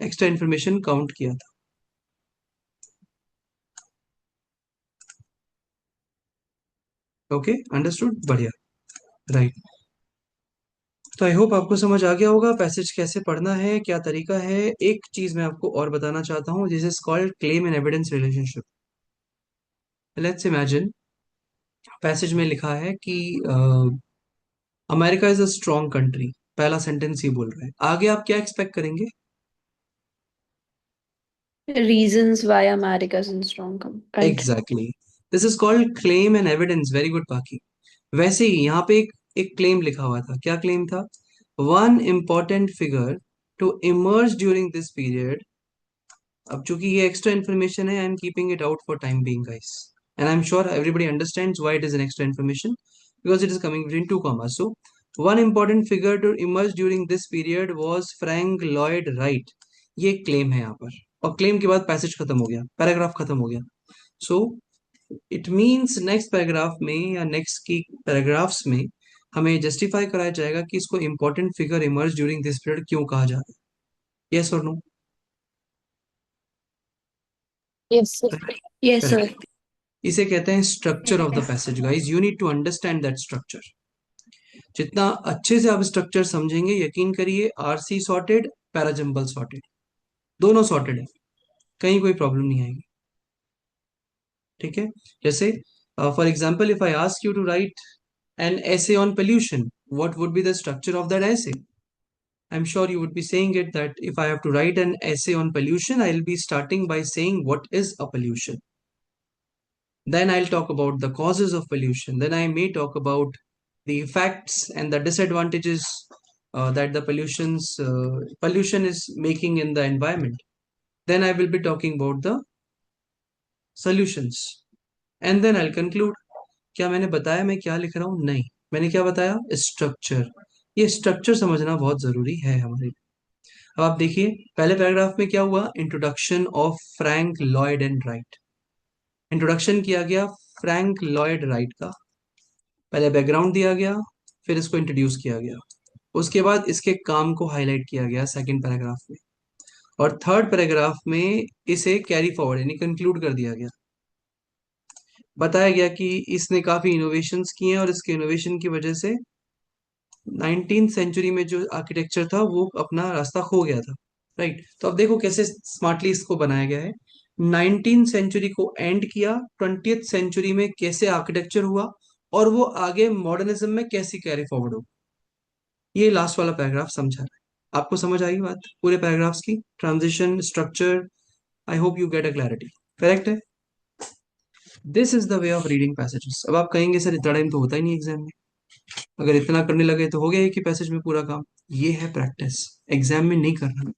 एक्स्ट्रा इन्फॉर्मेशन काउंट किया था। ओके, अंडरस्टूड, बढ़िया, राइट। तो आई होप आपको समझ आ गया होगा पैसेज कैसे पढ़ना है, क्या तरीका है। एक चीज मैं आपको और बताना चाहता हूँ, this is called claim and evidence relationship. Let's imagine passage में लिखा है कि America is a strong country, पहला सेंटेंस ये बोल रहा है। आगे आप क्या एक्सपेक्ट करेंगे? Reasons why America is a strong country. Exactly, this is called claim and evidence. Very good पाकी। वैसे ही यहाँ पे एक क्लेम लिखा हुआ था। क्या क्लेम था? One important figure to emerge during this period. अब चूंकि ये एक्स्ट्रा इन्फॉर्मेशन है, I am keeping it out for time being guys, and I am sure everybody understands why it is an extra information, because it is coming between two commas. So one important figure to emerge during this period was Frank Lloyd Wright. ये claim है यहाँ पर, और claim के बाद passage खत्म हो गया, पैराग्राफ खत्म हो गया। So it means next paragraph में या नेक्स्ट की पैराग्राफ्स में हमें जस्टिफाई कराया जाएगा कि इसको important figure emerge during this period क्यों कहा जा रहा है। यस और no? yes, sir. Yes, sir. Correct. इसे कहते हैं structure of the passage guys, you need to understand that structure. जितना अच्छे से आप स्ट्रक्चर समझेंगे, यकीन करिए, आरसी सॉर्टेड, पैराजंबल सॉर्टेड, दोनों सॉर्टेड है, कहीं कोई प्रॉब्लम नहीं आएगी। ठीक है। जैसे for example, if I ask you to write an essay on pollution, what would be the structure of that essay? I'm sure you would be saying it that if I have to write an essay on pollution, I'll be starting by saying what is a pollution. Then I'll talk about the causes of pollution. Then I may talk about the effects and the disadvantages that the pollution is making in the environment. Then I will be talking about the solutions. And then I'll conclude. क्या मैंने बताया मैं क्या लिख रहा हूँ? नहीं, मैंने क्या बताया? स्ट्रक्चर। ये स्ट्रक्चर समझना बहुत जरूरी है हमारे लिए। अब आप देखिए, पहले पैराग्राफ में क्या हुआ? Introduction of Frank Lloyd and right. Introduction किया गया फ्रैंक लॉयड राइट का, पहले बैकग्राउंड दिया गया, फिर इसको इंट्रोड्यूस किया गया, उसके बाद इसके काम को हाईलाइट किया गया सेकंड पैराग्राफ में, और थर्ड पैराग्राफ में इसे कैरी फॉरवर्ड यानी कंक्लूड कर दिया गया। बताया गया कि इसने काफी इनोवेशंस किए हैं और इसके इनोवेशन की वजह से 19th सेंचुरी में जो आर्किटेक्चर था वो अपना रास्ता खो गया था। राइट। तो अब देखो कैसे स्मार्टली इसको बनाया गया है। 19th सेंचुरी को एंड किया, 20th सेंचुरी में कैसे आर्किटेक्चर हुआ और वो आगे मॉडर्निज्म में कैसे कैरी फॉरवर्ड हो, ये लास्ट वाला पैराग्राफ समझा रहा है। आपको समझ आई बात पूरे पैराग्राफ्स की? Transition, structure, I hope you get a clarity. Correct है? This is the way of reading passages. अब आप कहेंगे सर इतना टाइम तो होता ही नहीं एग्जाम में, अगर इतना करने लगे तो हो गया एक ही पैसेज में पूरा काम। ये है प्रैक्टिस, एग्जाम में नहीं करना।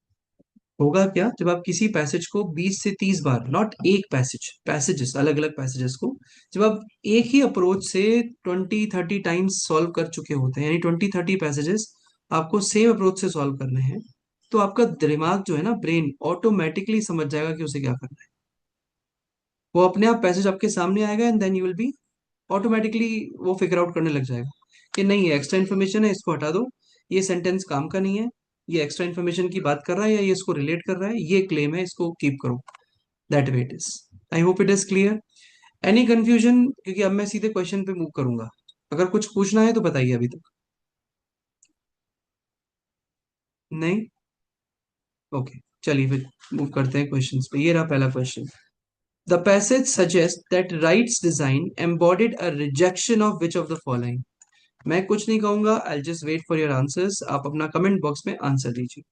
होगा क्या, जब आप किसी पैसेज को 20 से 30 बार, नॉट एक पैसेज, पैसेजेस, अलग अलग पैसेजेस को जब आप एक ही अप्रोच से 20-30 टाइम्स सॉल्व कर चुके होते हैं, यानी 20-30 पैसेजेस आपको सेम अप्रोच से सॉल्व करने हैं, तो आपका दिमाग जो है ना, ब्रेन ऑटोमेटिकली समझ जाएगा कि उसे क्या करना है। वो अपने आप पैसेज आपके सामने आएगा and then you will be automatically वो फिगर आउट करने लग जाएगा कि नहीं, ये एक्स्ट्रा इन्फॉर्मेशन है, इसको हटा दो, ये सेंटेंस काम का नहीं है, ये एक्स्ट्रा इन्फॉर्मेशन की बात कर रहा है या ये इसको रिलेट कर रहा है, ये क्लेम है, इसको कीप करो। That way it is. I hope it is clear. Any confusion? क्योंकि अब मैं सीधे क्वेश्चन पे मूव करूंगा, अगर कुछ पूछना है तो बताइए अभी तक। नहीं? ओके, चलिए फिर मूव करते हैं क्वेश्चंस पे। ये रहा पहला question. The passage suggest that Wright's design embodied a rejection of which of the following? मैं कुछ नहीं कहूंगा, I just wait for your answers. आप अपना कमेंट बॉक्स में आंसर दीजिए।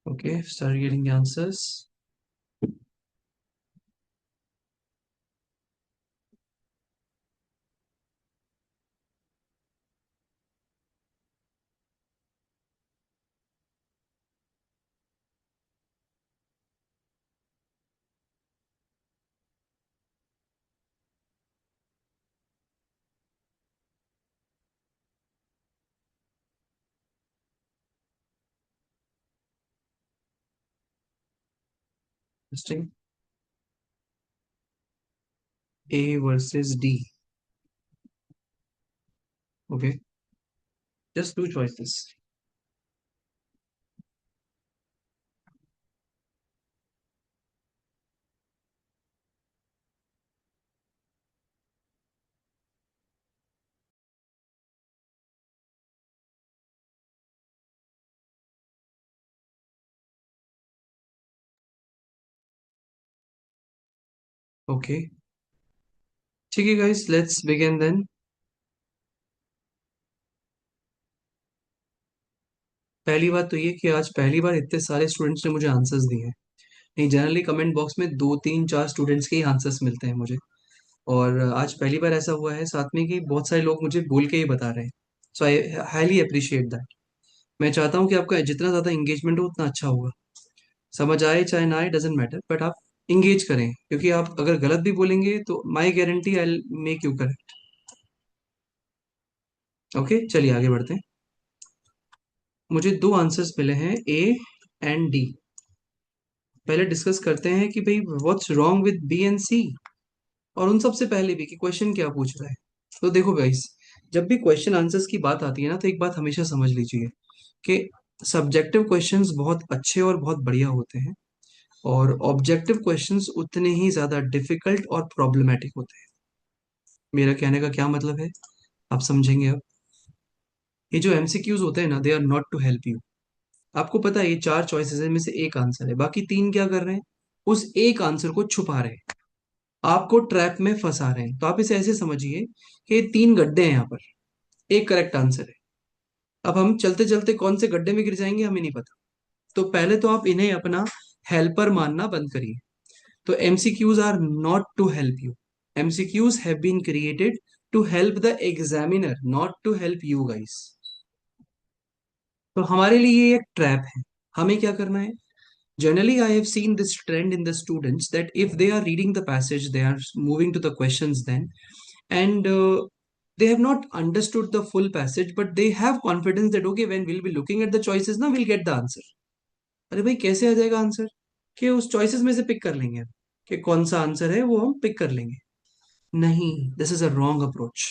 Okay, start getting the answers. Interesting. A versus D. Okay, just two choices. Okay, ठीक है गाइस, लेट्स बिगिन देन। पहली बात तो ये कि आज पहली बार इतने सारे स्टूडेंट्स ने मुझे आंसर्स दिए हैं। नहीं, जनरली कमेंट बॉक्स में दो तीन चार स्टूडेंट्स के ही आंसर्स मिलते हैं मुझे। और आज पहली बार ऐसा हुआ है साथ में कि बहुत सारे लोग मुझे बोल के ही बता रहे हैं। सो आई हाईली अप्रिशिएट दैट। मैं चाहता हूँ कि आपका जितना ज़्यादा इंगेजमेंट हो उतना अच्छा होगा। समझ आए चाहे ना आए डजेंट मैटर, बट आप इंगेज करें, क्योंकि आप अगर गलत भी बोलेंगे तो my guarantee I make you correct. Okay, चलिए आगे बढ़ते हैं। मुझे दो आंसर्स मिले हैं, ए एंड डी। पहले डिस्कस करते हैं कि भाई what's wrong with B and C, और उन सबसे पहले भी कि क्वेश्चन क्या पूछ रहा है। तो देखो गाइस, जब भी क्वेश्चन आंसर्स की बात आती है ना, तो एक बात हमेशा समझ लीजिए कि सब्जेक्टिव क्वेश्चंस बहुत अच्छे और बहुत बढ़िया होते हैं, और ऑब्जेक्टिव क्वेश्चंस उतने ही ज्यादा डिफिकल्ट और प्रॉब्लमेटिक होते हैं। मेरा कहने का क्या मतलब है, आप समझेंगे अब। ये जो एमसीक्यूज होते हैं ना, they are not to help you. आपको पता है ये चार चॉइसेस में से एक आंसर है, बाकी तीन क्या कर रहे हैं, उस एक आंसर को छुपा रहे हैं, आपको ट्रैप में फंसा रहे हैं। तो आप इसे ऐसे समझिए कि ये तीन गड्ढे हैं यहाँ पर, एक करेक्ट आंसर है। अब हम चलते चलते कौन से गड्ढे में गिर जाएंगे हमें नहीं पता। तो पहले तो आप इन्हें अपना हेल्पर मानना बंद करिए। तो MCQs are not to help you. MCQs have been created to help the examiner, not to help you guys. तो हमारे लिए ये एक ट्रैप है। हमें क्या करना है, generally I have seen this trend in the students that if they are reading the passage, they are moving to the questions then, and they have not understood the full passage, but they have confidence that okay, when we'll be looking at the choices now we'll get the answer। अरे भाई कैसे आ जाएगा answer, कि उस choices में से pick कर लेंगे हम, कि कौन सा आंसर है वो हम पिक कर लेंगे। नहीं, this is a wrong approach.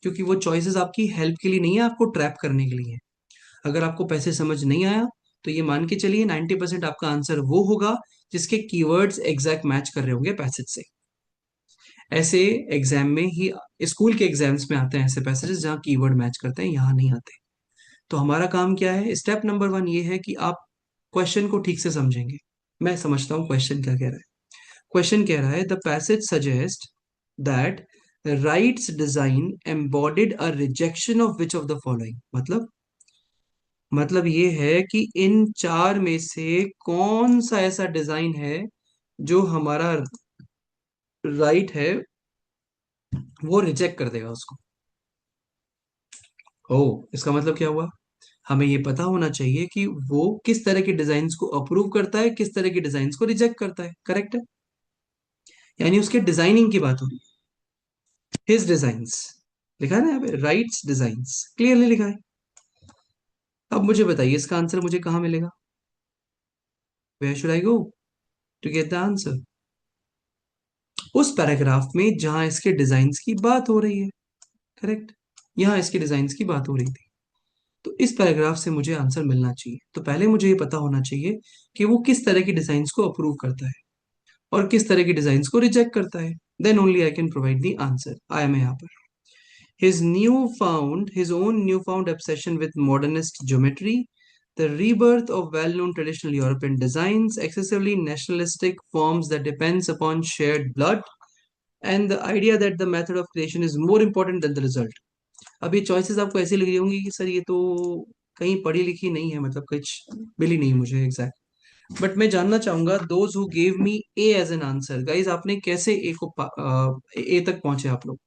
क्योंकि वो चॉइसेस आपकी हेल्प के लिए नहीं है, आपको ट्रैप करने के लिए है। अगर आपको पैसे समझ नहीं आया तो ये मान के चलिए 90% आपका आंसर वो होगा जिसके कीवर्ड्स एग्जैक्ट मैच कर रहे होंगे पैसेज से। ऐसे एग्जाम में ही, स्कूल के एग्जाम्स में आते हैं ऐसे पैसेजेस जहाँ कीवर्ड मैच करते हैं, यहाँ नहीं आते। तो हमारा काम क्या है, स्टेप नंबर वन ये है कि आप क्वेश्चन को ठीक से समझेंगे। मैं समझता हूँ क्वेश्चन क्या कह रहा है। क्वेश्चन कह रहा है the passage suggest that Wright's design embodied a rejection of which of the following. मतलब ये है कि इन चार में से कौन सा ऐसा डिजाइन है जो हमारा राइट है वो रिजेक्ट कर देगा उसको। ओ, इसका मतलब क्या हुआ, हमें ये पता होना चाहिए कि वो किस तरह के डिजाइन्स को अप्रूव करता है, किस तरह के डिजाइन्स को रिजेक्ट करता है। करेक्ट है, यानी उसके डिजाइनिंग की बात हो रही है। हिज डिजाइन्स लिखा है ना यहाँ पे, राइट्स डिजाइन्स क्लियरली लिखा है। अब मुझे बताइए इसका आंसर मुझे कहाँ मिलेगा, where should I go to get the answer. उस पैराग्राफ में जहां इसके डिजाइन्स की बात हो रही है। करेक्ट, यहाँ इसके डिजाइन्स की बात हो रही थी, तो इस पैराग्राफ से मुझे आंसर मिलना चाहिए। तो पहले मुझे ये पता होना चाहिए कि वो किस तरह की डिजाइन्स को अप्रूव करता है और किस तरह की डिजाइन्स को रिजेक्ट करता है। Then only I can provide the answer. I am यहाँ पर his own newfound obsession with modernist geometry, the rebirth of well-known traditional European designs, excessively nationalistic forms that depends upon shared blood, and the idea that the method of creation is more important than the result। अब ये choices आपको ऐसे लग रही होंगी कि sir ये तो कहीं पढ़ी लिखी नहीं है, मतलब कुछ मिली नहीं मुझे एग्जैक्ट। बट मैं जानना चाहूंगा those who gave me A as an answer, guys आपने कैसे ए को ए तक पहुंचे आप लोग।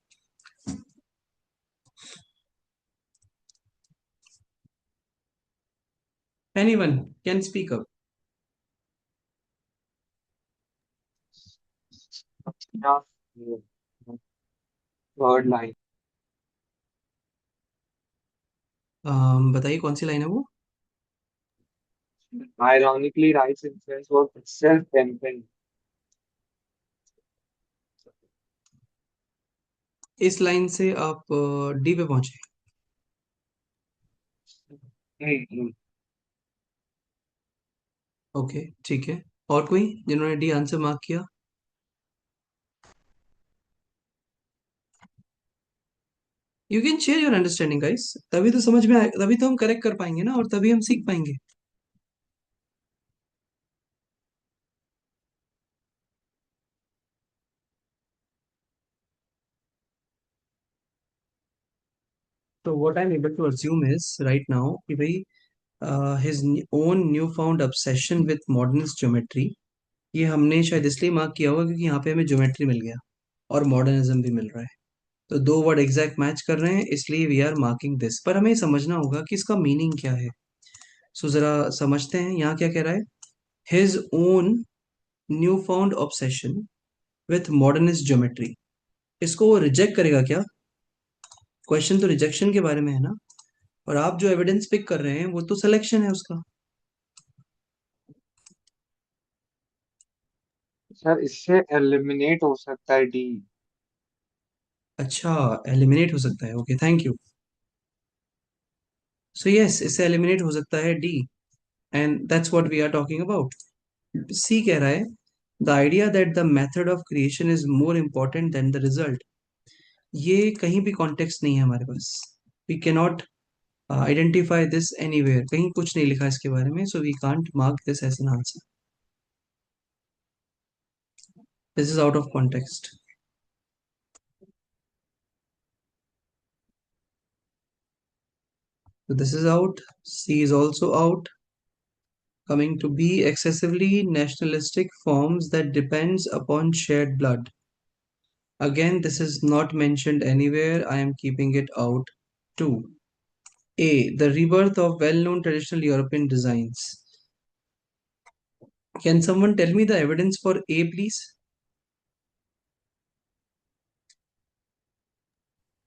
Anyone can speak up. Yeah. Third line. बताइए कौन सी लाइन है वो। Ironically, Rice's influence was itself dampened. इस लाइन से आप डी पे पहुंचे। Hmm. ओके ठीक है, और कोई जिन्होंने डी आंसर मार्क किया। You can share your understanding guys, तभी तो समझ में आए, तभी तो हम करेक्ट कर पाएंगे ना, और तभी हम सीख पाएंगे। So what I'm able to assume is right now कि भाई his own newfound obsession with modernist geometry, ये हमने शायद इसलिए मार्क किया होगा क्योंकि यहाँ पे हमें ज्योमेट्री मिल गया और मॉडर्निज्म भी मिल रहा है, तो दो वर्ड एग्जैक्ट मैच कर रहे हैं, इसलिए वी आर मार्किंग दिस। पर हमें समझना होगा कि इसका मीनिंग क्या है। सो जरा समझते हैं यहाँ क्या कह रहा है। His own new found obsession with modernist geometry, इसको वो रिजेक्ट करेगा क्या? क्वेश्चन तो रिजेक्शन के बारे में है ना, और आप जो एविडेंस पिक कर रहे हैं वो तो सिलेक्शन है उसका। सर इससे एलिमिनेट हो सकता है डी। अच्छा, एलिमिनेट हो सकता है, okay thank you. So yes, इससे एलिमिनेट हो सकता है D, and that's what we are talking about. C कह रहा है the idea that the method of creation is more important than the result. ये कहीं भी कॉन्टेक्स्ट नहीं है हमारे पास, we cannot identify this anywhere, कहीं कुछ नहीं लिखा इसके बारे में, so we can't mark this as an answer, this is out of context. So this is out, C is also out. Coming to B, excessively nationalistic forms that depends upon shared blood. Again, this is not mentioned anywhere. I am keeping it out too. A, the rebirth of well-known traditional European designs. Can someone tell me the evidence for A, please?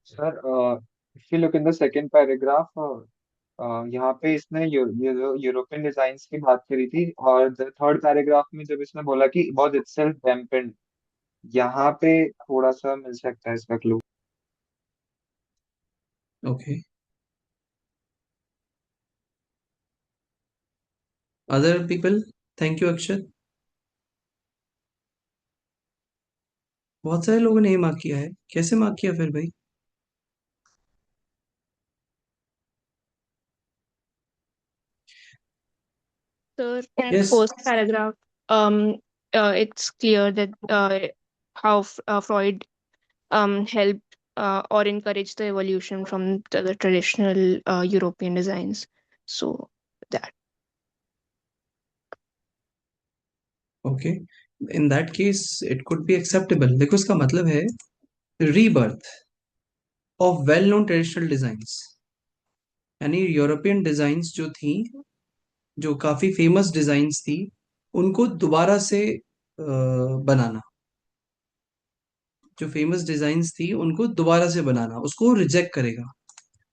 Sir if you look in the second paragraph, यहाँ पे इसने European designs की बात करी थी, और third paragraph में जब इसने बोला कि was itself dampened, यहाँ पे थोड़ा सा मिल सकता है इसका clue. Okay. Other people? Thank you, Akshat. बहुत सारे लोगों ने ये मार्क किया है, कैसे मार्क किया फिर भाई? Sir, Yes. first paragraph, it's clear that how Freud helped or encouraged the evolution from the traditional European designs. So that. Okay, in that case it could be acceptable. देखो इसका मतलब है rebirth of well known traditional designs, यानी European designs जो थी, जो काफी famous designs थी, उनको दोबारा से बनाना, जो फेमस डिजाइन्स थी उनको दोबारा से बनाना, उसको रिजेक्ट करेगा,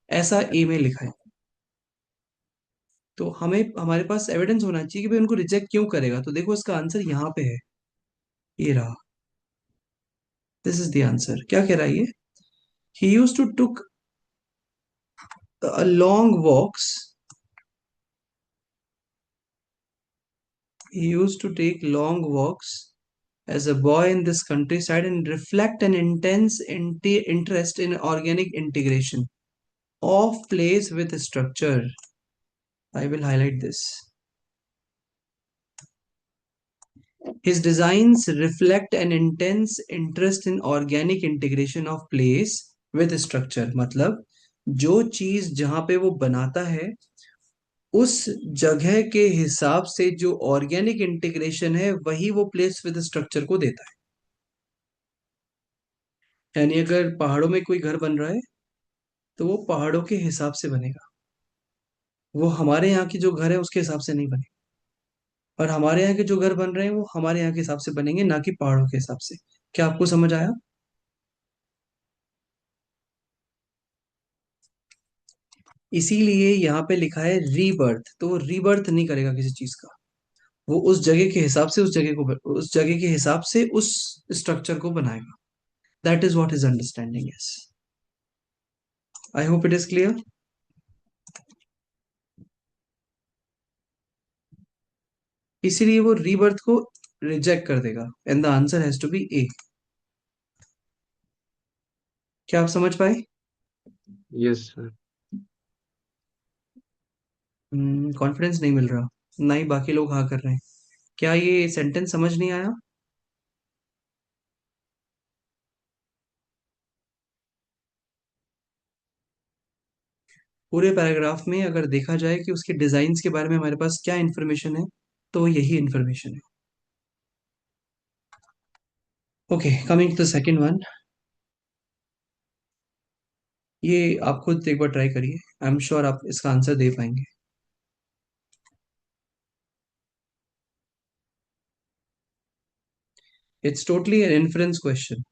ऐसा ए में लिखा है। तो हमें हमारे पास एविडेंस होना चाहिए कि भाई उनको रिजेक्ट क्यों करेगा, तो देखो इसका आंसर यहाँ पे है, ये रहा, दिस इज द आंसर। क्या कह रहा है ये? He used to took long walks. He used to take long walks as a boy in this countryside and reflect an intense interest in organic integration of place with structure. I will highlight this. His designs reflect an intense interest in organic integration of place with structure. मतलब जो चीज जहां पे वो बनाता है उस जगह के हिसाब से जो ऑर्गेनिक इंटीग्रेशन है वही वो प्लेस विद स्ट्रक्चर को देता है। यानी अगर पहाड़ों में कोई घर बन रहा है तो वो पहाड़ों के हिसाब से बनेगा, वो हमारे यहाँ की जो घर है उसके हिसाब से नहीं बनेगा, और हमारे यहाँ के जो घर बन रहे हैं वो हमारे यहाँ के हिसाब से बनेंगे, ना कि पहाड़ों के हिसाब से। क्या आपको समझ आया? इसीलिए यहाँ पे लिखा है रीबर्थ, तो वो रीबर्थ नहीं करेगा किसी चीज का, वो उस जगह के हिसाब से उस जगह के हिसाब से उस स्ट्रक्चर को बनाएगा। That is what is understanding is. I hope it is clear. इसीलिए वो रीबर्थ को रिजेक्ट कर देगा, and the answer has to be A. क्या आप समझ पाए? Yes sir. कॉन्फिडेंस नहीं मिल रहा, ना ही बाकी लोग हाँ कर रहे हैं। क्या ये सेंटेंस समझ नहीं आया? पूरे पैराग्राफ में अगर देखा जाए कि उसके डिजाइन्स के बारे में हमारे पास क्या इंफॉर्मेशन है, तो यही इंफॉर्मेशन है। Okay, coming to the second one. ये आप खुद एक बार ट्राई करिए, आई एम श्योर आप इसका आंसर दे पाएंगे। It's totally an inference question.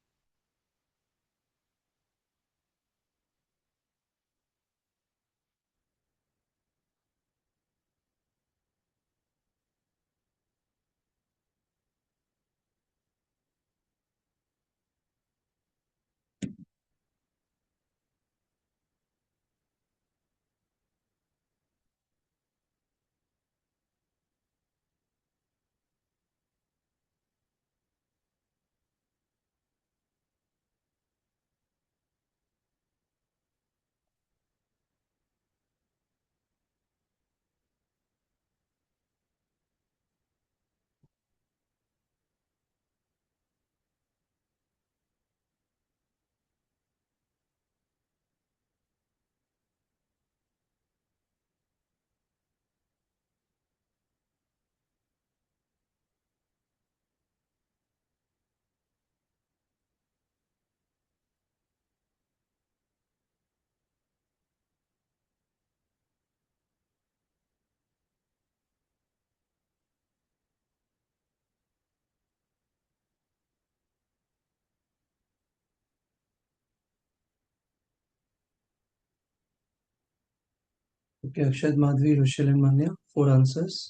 Okay, Akshat, Madhavi, Rushal and Manya, 4 answers.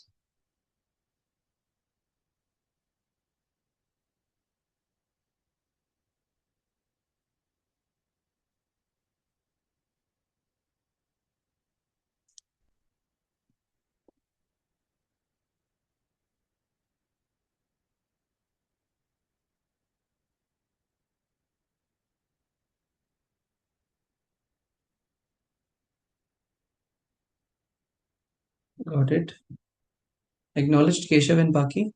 Got it. Acknowledged Keshav and बाकी।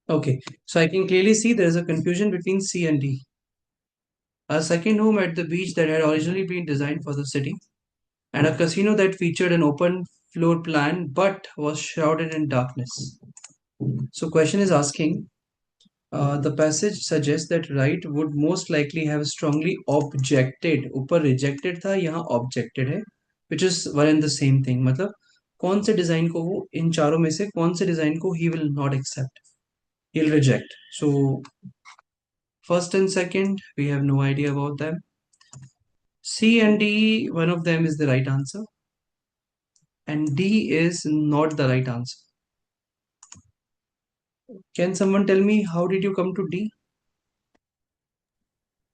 Okay, so I can clearly see there is a confusion between C and D. A second home at the beach that had originally been designed for the city, and a casino that featured an open floor plan but was shrouded in darkness. So, question is asking, the passage suggests that Wright would most likely have strongly objected. ऊपर rejected था, यहाँ objected है, which is one and the same thing. मतलब कौन से design को वो इन चारों में से कौन से डिजाइन को he will not accept, he'll reject. So first and second, we have no idea about them. C and D, one of them is the right answer, and D is not the right answer. Can someone tell me how did you come to D?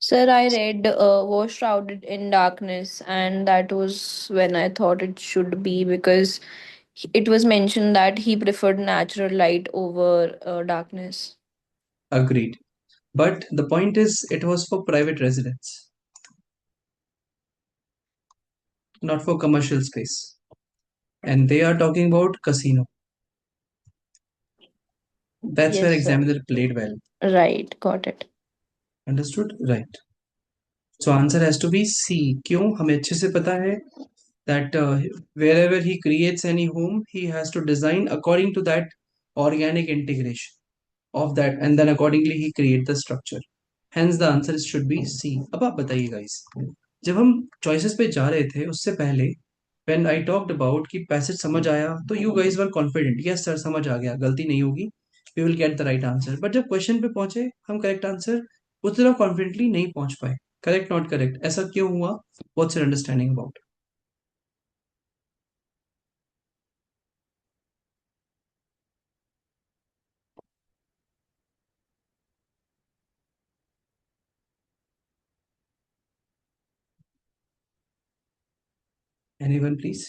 Sir, I read was shrouded in darkness, and that was when I thought it should be because it was mentioned that he preferred natural light over darkness. Agreed. But the point is, it was for private residence, not for commercial space. And they are talking about casino. That's where Yes, sir. examiner played well. Right, got it. Understood? Right. So answer has to be C. क्यों? हमें अच्छे से पता है that wherever he creates any home, he has to design according to that organic integration of that, and then accordingly he create the structure. Hence the answer should be C. अब आप बताइए guys, जब हम choices पे जा रहे थे उससे पहले when I talked about कि passage समझ आया तो you guys were confident, yes sir समझ आ गया, गलती नहीं होगी, we will get the right answer. But जब question पे पहुंचे हम correct answer उतना confidently नहीं पहुंच पाए. Correct, not correct, ऐसा क्यों हुआ? What's your understanding about? Anyone, please?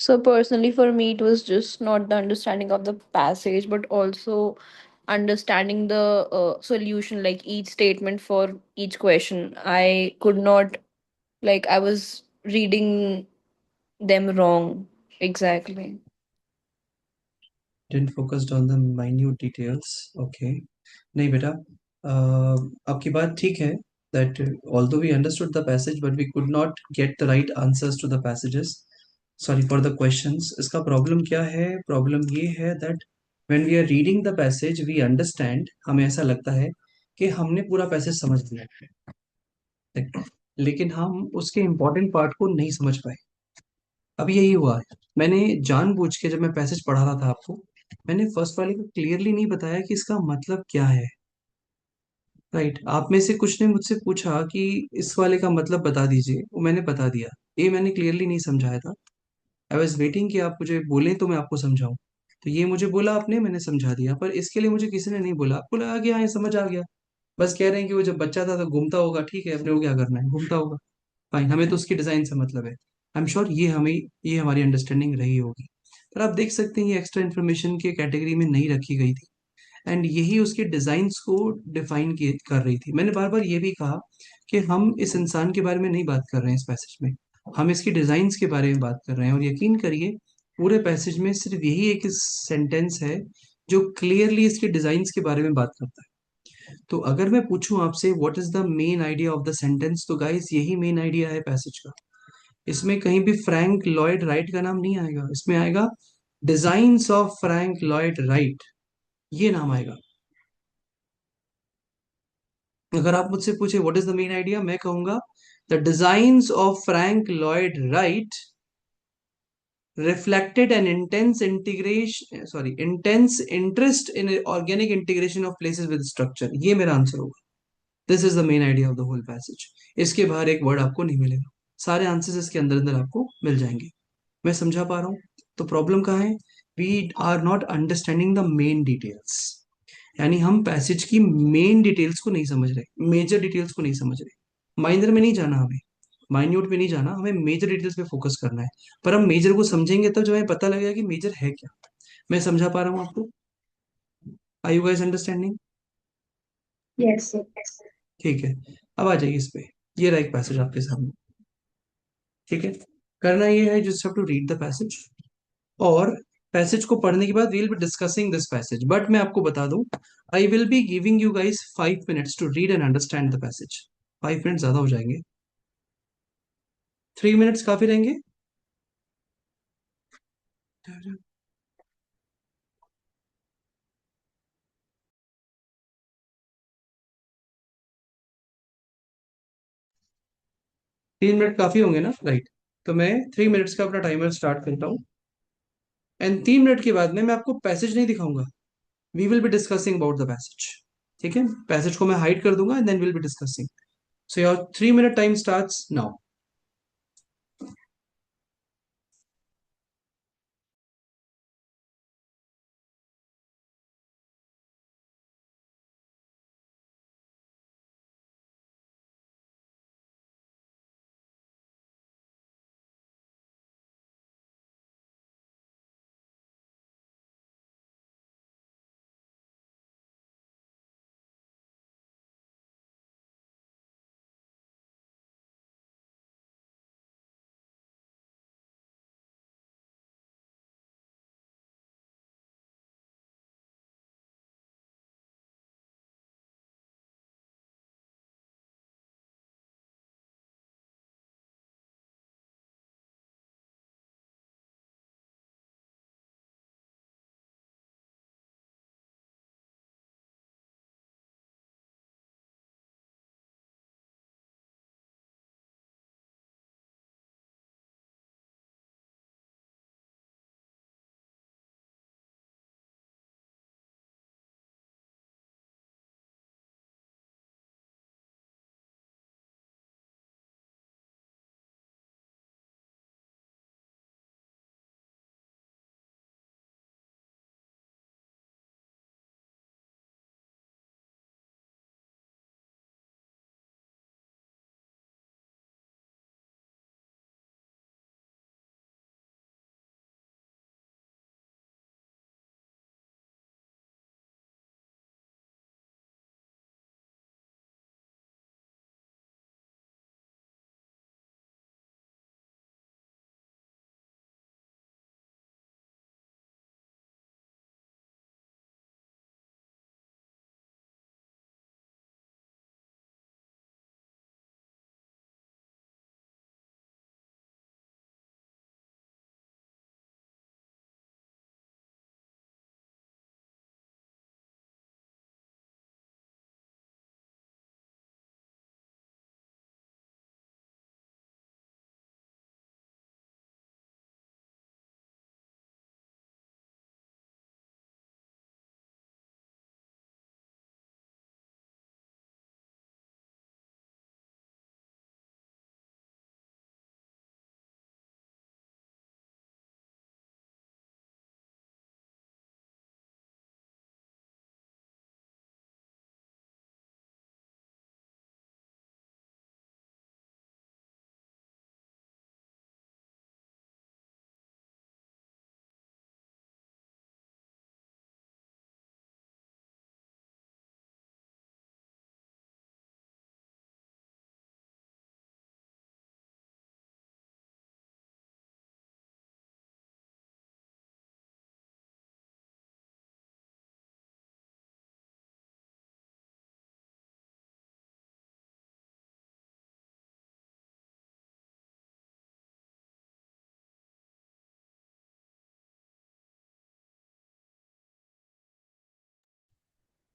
So personally, for me, it was just not the understanding of the passage, but also understanding the solution, like each statement for each question. I could not, like, I was reading them wrong. Exactly. Didn't focused on the minute details. Okay. नहीं बेटा, आपकी बात ठीक है that although we understood the passage but we could not get the right answers to the passages, sorry for the questions. इसका problem क्या है? Problem ये है that when we are reading the passage we understand, हमें ऐसा लगता है कि हमने पूरा पैसेज समझ लिया है, लेकिन हम उसके इम्पोर्टेंट पार्ट को नहीं समझ पाए। अब यही हुआ है। मैंने जानबूझ के, जब मैं पैसेज पढ़ा रहा था आपको, मैंने फर्स्ट वाले को क्लियरली नहीं बताया कि इसका मतलब क्या है। राइट, आप में से कुछ ने मुझसे पूछा कि इस वाले का मतलब बता दीजिए, वो मैंने बता दिया। ये मैंने क्लियरली नहीं समझाया था। आई वॉज वेटिंग कि आप मुझे बोले तो मैं आपको समझाऊं। तो ये मुझे बोला आपने, मैंने समझा दिया, पर इसके लिए मुझे किसी ने नहीं बोला। आपको लगा कि हाँ ये समझ आ गया, बस कह रहे हैं कि वो जब बच्चा था तो घूमता होगा, ठीक है, अपने को क्या करना है, घूमता होगा, फाइन, हमें तो उसकी डिजाइन से मतलब है। आई एम श्योर ये हमारी अंडरस्टैंडिंग रही होगी। पर आप देख सकते हैं ये एक्स्ट्रा इन्फॉर्मेशन के कैटेगरी में नहीं रखी गई थी, एंड यही उसके डिजाइन्स को डिफाइन कर रही थी। मैंने बार बार ये भी कहा कि हम इस इंसान के बारे में नहीं बात कर रहे हैं इस पैसेज में, हम इसकी डिजाइन्स के बारे में बात कर रहे हैं। और यकीन करिए पूरे पैसेज में सिर्फ यही एक सेंटेंस है जो क्लियरली इसके डिजाइन्स के बारे में बात करता है। तो अगर मैं पूछूं आपसे what is the main idea of the sentence, तो गाइस यही मेन आइडिया है पैसेज का। इसमें कहीं भी फ्रैंक लॉयड राइट का नाम नहीं आएगा, इसमें आएगा designs of Frank Lloyd Wright, ये नाम आएगा। अगर आप मुझसे पूछे what is the main idea, मैं कहूंगा the designs of Frank Lloyd right reflected an intense interest in organic integration of places with structure। ये मेरा आंसर होगा। This is the main idea of the whole passage. इसके बाहर एक word आपको नहीं मिलेगा, सारे आंसर्स इसके अंदर अंदर आपको मिल जाएंगे। मैं समझा पा रहा हूँ? तो प्रॉब्लम कहाँ है? We are not understanding the main details, यानी हम पैसेज की मेन डिटेल्स को नहीं समझ रहे, मेजर डिटेल्स को नहीं समझ रहे। माइनर में नहीं जाना हमें, माइन्यूट में नहीं जाना, हमें मेजर डिटेल्स पे फोकस करना है। पर हम मेजर को समझेंगे तब जो हमें पता लगेगा कि मेजर है क्या। मैं समझा पा रहा हूँ आपको? Are you guys understanding? Yes. ठीक है, अब आ जाइए इस पे। ये रहा एक पैसेज आपके सामने, ठीक है। करना ये है just have to read the passage, और पैसेज को पढ़ने के बाद we will be discussing this passage. But मैं आपको बता दूं, I will be giving you guys 5 minutes to read and understand the passage. 5 minute ज्यादा हो जाएंगे, 3 मिनट्स काफी रहेंगे। 3 मिनट काफी होंगे ना? राइट, तो मैं 3 मिनट्स का अपना टाइमर स्टार्ट करता हूँ, एंड 3 मिनट के बाद में मैं आपको पैसेज नहीं दिखाऊंगा, we will be discussing about the passage. ठीक है, पैसेज को मैं हाइड कर दूंगा and then will be discussing. So your 3 minute time starts now.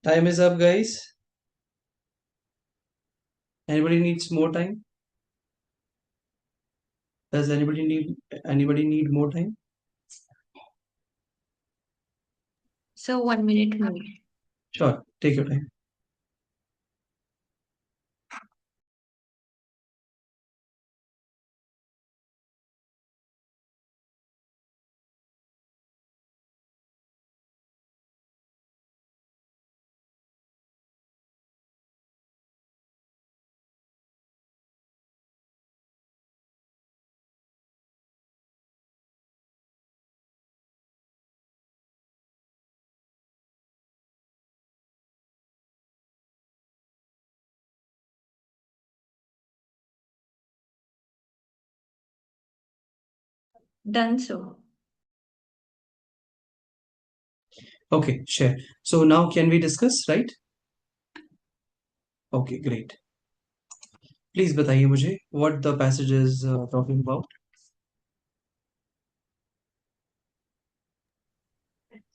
Time is up, guys. Anybody needs more time? Does anybody need more time? So 1 minute more. Sure, take your time. Done so. Okay, share. So now can we discuss, right? Okay, great. Please बताइए मुझे what the passage is talking about.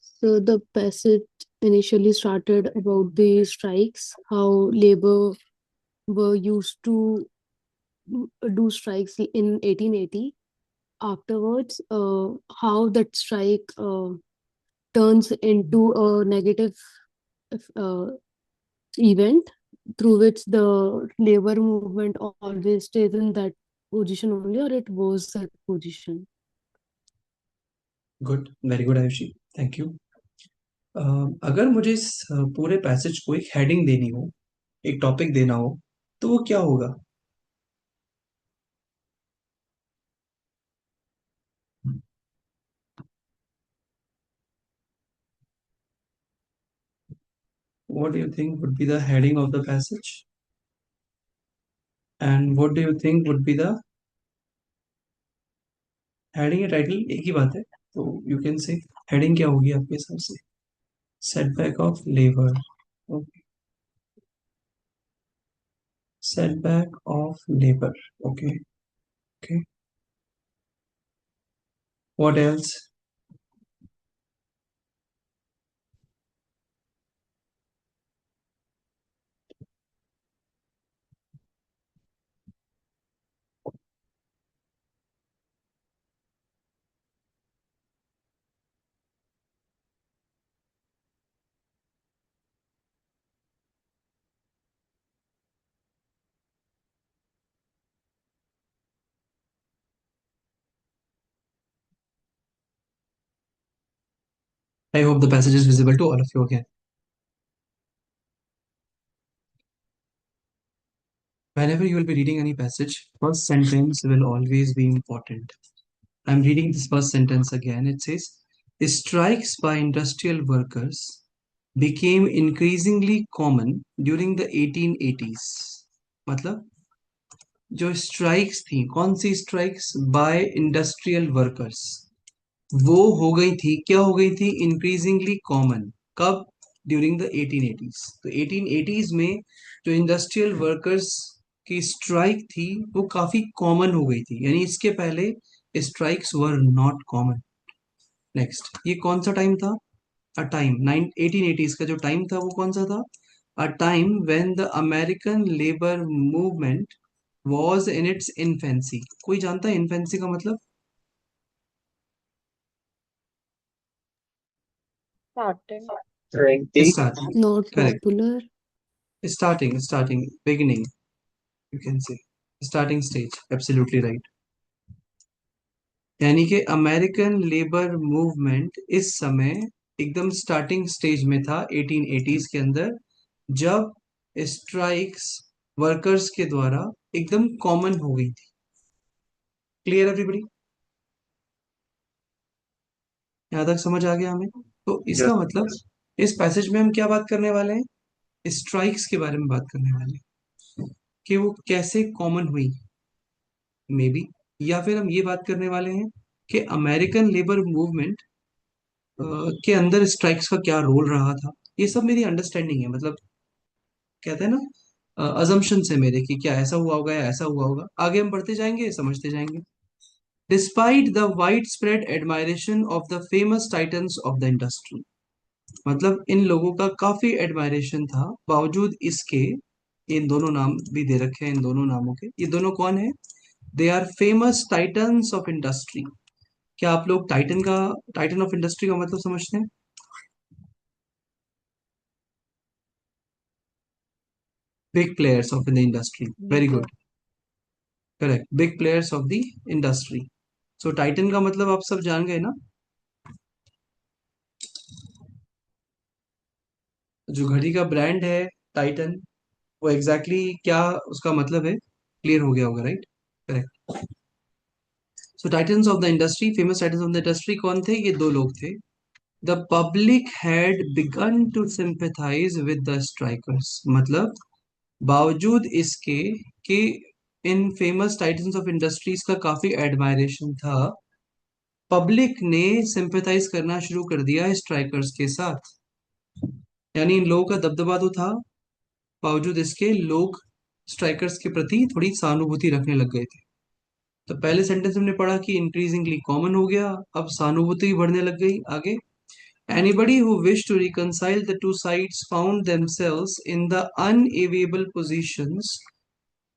So the passage initially started about the strikes, how labor were used to do strikes in 1880. Afterwards, how that strike turns into a negative uh, event through which the labor movement always stays in that position only, or it was that position. Good, very good, Ayushi. Thank you. अगर मुझे इस पूरे passage को एक heading देनी हो, एक topic देना हो, तो वो क्या होगा? What do you think would be the heading of the passage? And what do you think would be the heading या टाइटल एक ही बात है, तो यू कैन से हेडिंग क्या होगी आपके हिसाब से? Setback of labour. Okay, setback of labour. Okay. Okay, what else? I hope the passage is visible to all of you again. Whenever you will be reading any passage, first sentence will always be important. I'm reading this first sentence again. It says, strikes by industrial workers became increasingly common during the 1880s. मतलब जो strikes थी, कौन सी strikes? By industrial workers, वो हो गई थी, क्या हो गई थी? Increasingly common. कब? During the 1880s. तो 1880s में जो इंडस्ट्रियल वर्कर्स की स्ट्राइक थी वो काफी कॉमन हो गई थी, यानी इसके पहले strikes were not common. Next, ये कौन सा टाइम था? अ टाइम, 1880s का जो टाइम था वो कौन सा था? A time when the American labour movement was in its infancy. कोई जानता है इन्फेंसी का मतलब? Starting. Twenty. Starting. Not correct. popular. Starting, beginning, you can say starting stage. Absolutely right. यानी कि अमेरिकन लेबर मूवमेंट इस समय एकदम स्टार्टिंग स्टेज में था 1880s के अंदर, जब स्ट्राइक्स वर्कर्स के द्वारा एकदम कॉमन हो गई थी. Clear everybody? यहाँ तक समझ आ गया हमें? तो Yes. इसका मतलब इस पैसेज में हम क्या बात करने वाले हैं? स्ट्राइक्स के बारे में बात करने वाले हैं कि वो कैसे कॉमन हुई, मे बी. या फिर हम ये बात करने वाले हैं कि अमेरिकन लेबर मूवमेंट के अंदर स्ट्राइक्स का क्या रोल रहा था. ये सब मेरी अंडरस्टैंडिंग है, मतलब कहते हैं ना अजम्पशन से मेरे कि क्या ऐसा हुआ होगा या ऐसा हुआ होगा. आगे हम बढ़ते जाएंगे, समझते जाएंगे. Despite the wide spread admiration of the famous titans of the industry. मतलब इन लोगों का काफी एडमायरेशन था, बावजूद इसके, इन दोनों नाम भी दे रखे हैं, इन दोनों नामों के, ये दोनों कौन है? They are famous titans of industry. क्या आप लोग टाइटन ऑफ इंडस्ट्री का मतलब समझते हैं? Big players of the industry, very good, correct, big players of the industry. So Titan का मतलब आप सब जान गए ना, जो घड़ी का ब्रांड है टाइटन, वो एग्जैक्टली क्या उसका मतलब है, क्लियर हो गया होगा, right? Correct. So titans of the industry, famous titans of the industry कौन थे? ये दो लोग थे। The public had begun to sympathise with the strikers, मतलब बावजूद इसके कि इन फेमस टाइटन्स ऑफ इंडस्ट्रीज का काफी एडमायरेशन था, पब्लिक ने सिंपैथाइज करना शुरू कर दिया स्ट्राइकर्स के साथ। यानी इन लोगों का दबदबा तो था, बावजूद इसके लोग स्ट्राइकर्स के प्रति थोड़ी सहानुभूति रखने लग गए थे। तो पहले सेंटेंस हमने पढ़ा कि इंक्रीजिंगली कॉमन हो गया, अब सहानुभूति बढ़ने लग गई। आगे, anybody who wished to reconcile the two sides found themselves in the unenviable positions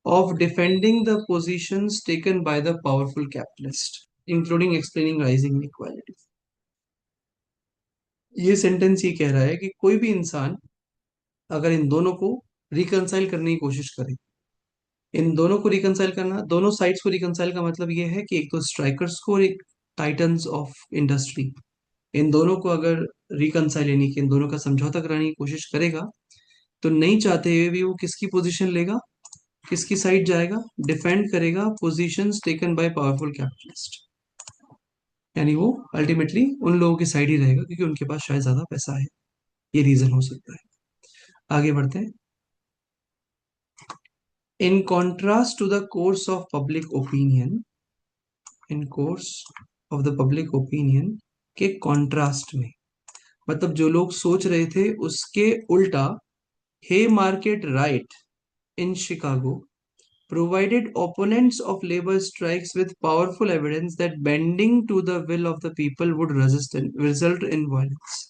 of defending the positions taken by the powerful capitalist, including explaining rising inequality. ये सेंटेंस ये कह रहा है कि कोई भी इंसान अगर इन दोनों को रिकंसाइल करने की कोशिश करे, इन दोनों को रिकंसाइल करना, दोनों साइड्स को रिकंसाइल का मतलब ये है कि एक तो स्ट्राइकर्स को और एक टाइटन्स ऑफ इंडस्ट्री, इन दोनों को अगर रिकंसाइल यानी कि इन दोनों का समझौता कराने की कोशिश करेगा, तो नहीं चाहते हुए भी वो किसकी पोजीशन लेगा, किसकी साइड जाएगा? डिफेंड करेगा positions taken by powerful capitalist. यानी वो अल्टीमेटली उन लोगों की साइड ही रहेगा क्योंकि उनके पास शायद ज्यादा पैसा है, ये रीजन हो सकता है। आगे बढ़ते हैं। In contrast to the course of public opinion, in course of the public opinion के कॉन्ट्रास्ट में, मतलब जो लोग सोच रहे थे उसके उल्टा, हे market riot in Chicago provided opponents of labor strikes with powerful evidence that bending to the will of the people would result in violence.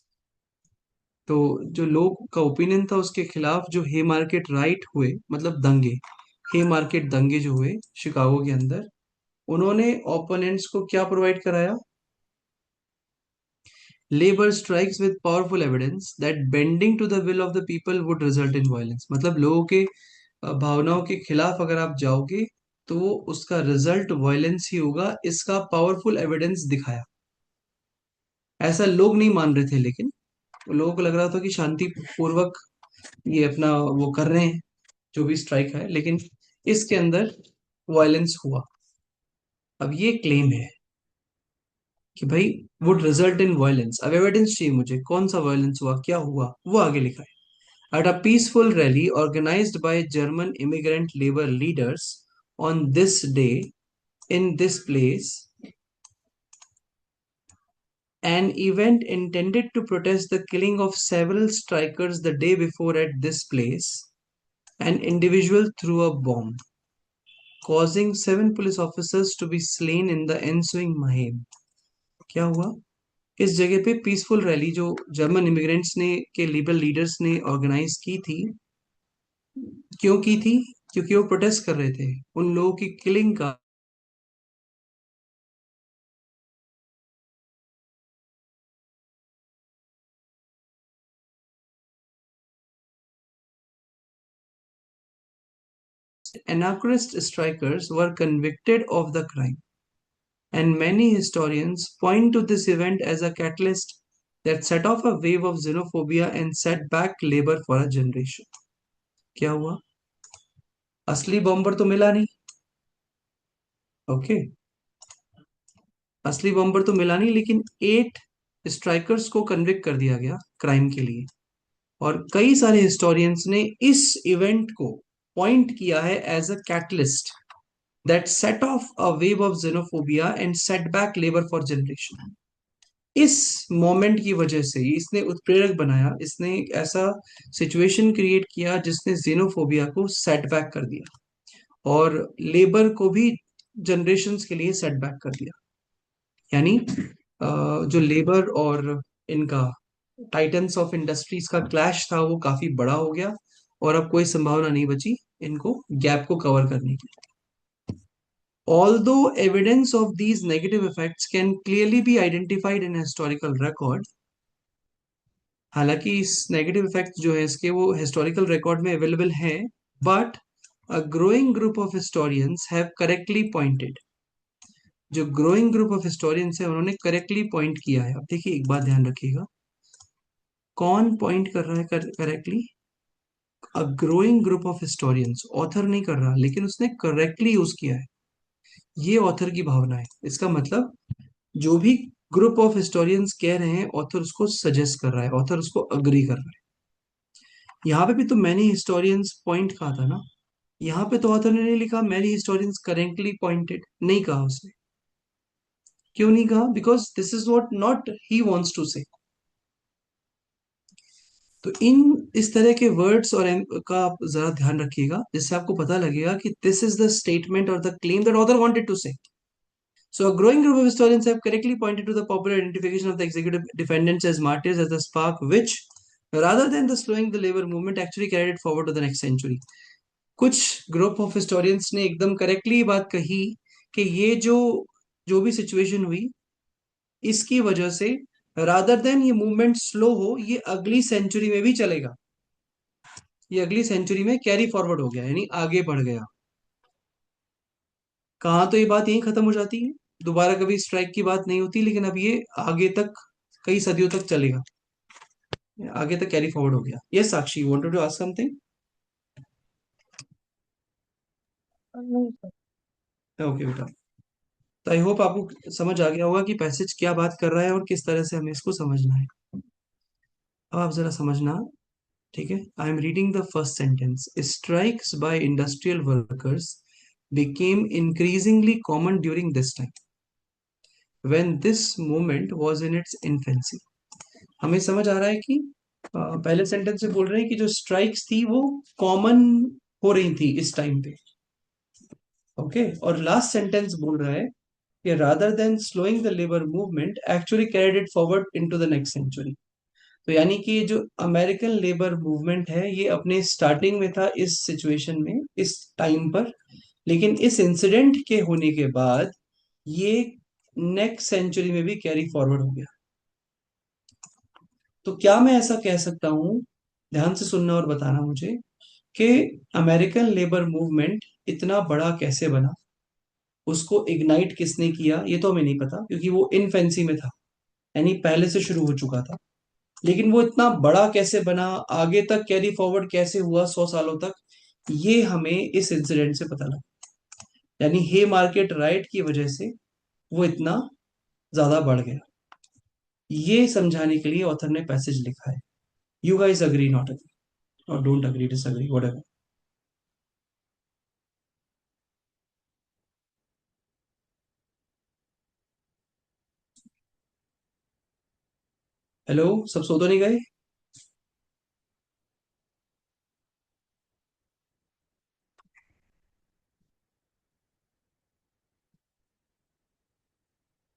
तो जो लोग का ओपिनियन था उसके खिलाफ जो हे मार्केट राइट हुए, मतलब दंगे, हे मार्केट दंगे जो हुए शिकागो के अंदर, उन्होंने ओपोनेंट्स को क्या प्रोवाइड कराया? Labour strikes with powerful evidence that bending to the will of the people would result in violence, मतलब लोगों के भावनाओं के खिलाफ अगर आप जाओगे तो उसका रिजल्ट वायलेंस ही होगा, इसका पावरफुल एविडेंस दिखाया। ऐसा लोग नहीं मान रहे थे, लेकिन लोगों को लग रहा था कि शांति पूर्वक ये अपना वो कर रहे हैं जो भी स्ट्राइक है, लेकिन इसके अंदर वायलेंस हुआ। अब ये क्लेम है कि भाई वुड रिजल्ट इन वायलेंस, अब एविडेंस चाहिए मुझे, कौन सा वायलेंस हुआ, क्या हुआ, वो आगे लिखा है। At a peaceful rally organized by German immigrant labor leaders on this day in this place, an event intended to protest the killing of several strikers the day before at this place, an individual threw a bomb, causing 7 police officers to be slain in the ensuing mayhem. क्या हुआ? इस जगह पे peaceful rally जो German immigrants ने के labour leaders ने organise की थी, क्यों की थी? क्योंकि वो प्रोटेस्ट कर रहे थे उन लोगों की किलिंग का, anarchist strikers were convicted of the crime, and many historians point to this event as a catalyst that set off a wave of xenophobia and set back labor for a generation. क्या हुआ? असली bomber तो मिला नहीं, okay, असली bomber तो मिला नहीं, लेकिन 8 स्ट्राइकर्स को कन्विक्ट कर दिया गया क्राइम के लिए, और कई सारे हिस्टोरियंस ने इस इवेंट को पॉइंट किया है as a catalyst that set off a wave of xenophobia and set back labor for generation. इस मोमेंट की वजह से इसने उत्प्रेरक बनाया, इसने एक ऐसा सिचुएशन क्रिएट किया जिसने xenophobia को सेट बैक कर दिया और लेबर को भी जनरेशन्स के लिए सेट बैक कर दिया। यानी जो लेबर और इनका टाइटन्स ऑफ इंडस्ट्रीज का क्लैश था वो काफी बड़ा हो गया और अब कोई संभावना नहीं बची इनको गैप को कवर करने की. Although evidence of these negative effects can clearly be identified in historical record, हालांकि इस नेगेटिव इफेक्ट जो है इसके वो हिस्टोरिकल रिकॉर्ड में अवेलेबल हैं, but a growing group of historians have correctly pointed. जो ग्रोइंग ग्रुप ऑफ हिस्टोरियंस है उन्होंने करेक्टली पॉइंट किया है. अब देखिए एक बात ध्यान रखिएगा, कौन पॉइंट कर रहा है correctly? A growing group of historians. Author नहीं कर रहा, लेकिन उसने करेक्टली यूज किया है. ये ऑथर की भावना है. इसका मतलब जो भी ग्रुप ऑफ हिस्टोरियंस कह रहे हैं ऑथर उसको सजेस्ट कर रहा है, ऑथर उसको अग्री कर रहा है. यहाँ पे भी तो मैनी हिस्टोरियंस पॉइंट कहा था ना. यहाँ पे तो ऑथर ने नहीं लिखा मैनी हिस्टोरियंस करेक्टली पॉइंटेड, नहीं कहा उसने. क्यों नहीं कहा? Because this is what not he wants to say. तो इन इस तरह के वर्ड्स और का आप जरा ध्यान रखिएगा, जिससे आपको पता लगेगा कि दिस इज द स्टेटमेंट और the claim that author wanted to say. So, a growing group of historians have correctly pointed to the popular identification of the executive defendants as martyrs as the spark which, rather than the slowing the labor movement, actually carried it forward to the next century. कुछ group of historians ने एकदम correctly बात कही कि ये जो जो भी सिचुएशन हुई इसकी वजह से रादर देन ये मूवमेंट स्लो हो, ये अगली सेंचुरी में भी चलेगा. ये अगली सेंचुरी में कैरी फॉरवर्ड हो गया, यानी आगे बढ़ गया. कहाँ तो ये बात यहीं खत्म हो जाती है, दोबारा कभी स्ट्राइक की बात नहीं होती, लेकिन अब ये आगे तक कई सदियों तक चलेगा, आगे तक कैरी फॉरवर्ड हो गया. Yes Sakshi, wanted to ask something? नहीं sir. ओके बेटा. तो आई होप आपको समझ आ गया होगा कि पैसेज क्या बात कर रहा है और किस तरह से हमें इसको समझना है. अब आप जरा समझना. ठीक है, I am reading the first sentence. Strikes by industrial workers became increasingly common during this time when this movement was in its infancy. हमें समझ आ रहा है कि पहले सेंटेंस से बोल रहे हैं कि जो स्ट्राइक्स थी वो कॉमन हो रही थी इस टाइम पे. ओके, और लास्ट सेंटेंस बोल रहा है कि rather than slowing the labour movement actually carried it forward into the next century. तो यानी कि जो अमेरिकन लेबर मूवमेंट है ये अपने स्टार्टिंग में था इस सिचुएशन में, इस टाइम पर, लेकिन इस इंसिडेंट के होने के बाद ये नेक्स्ट सेंचुरी में भी कैरी फॉरवर्ड हो गया. तो क्या मैं ऐसा कह सकता हूं, ध्यान से सुनना और बताना मुझे, कि अमेरिकन लेबर मूवमेंट इतना बड़ा कैसे बना, उसको इग्नाइट किसने किया ये तो हमें नहीं पता, क्योंकि वो इनफेंसी में था, यानी पहले से शुरू हो चुका था. लेकिन वो इतना बड़ा कैसे बना, आगे तक कैरी फॉरवर्ड कैसे हुआ 100 सालों तक, ये हमें इस इंसिडेंट से पता लगा. यानी हे मार्केट राइट की वजह से वो इतना ज्यादा बढ़ गया. ये समझाने के लिए ऑथर ने पैसेज लिखा है. You guys agree, not agree, और don't agree, disagree, whatever. Hello, सब सो तो नहीं गए?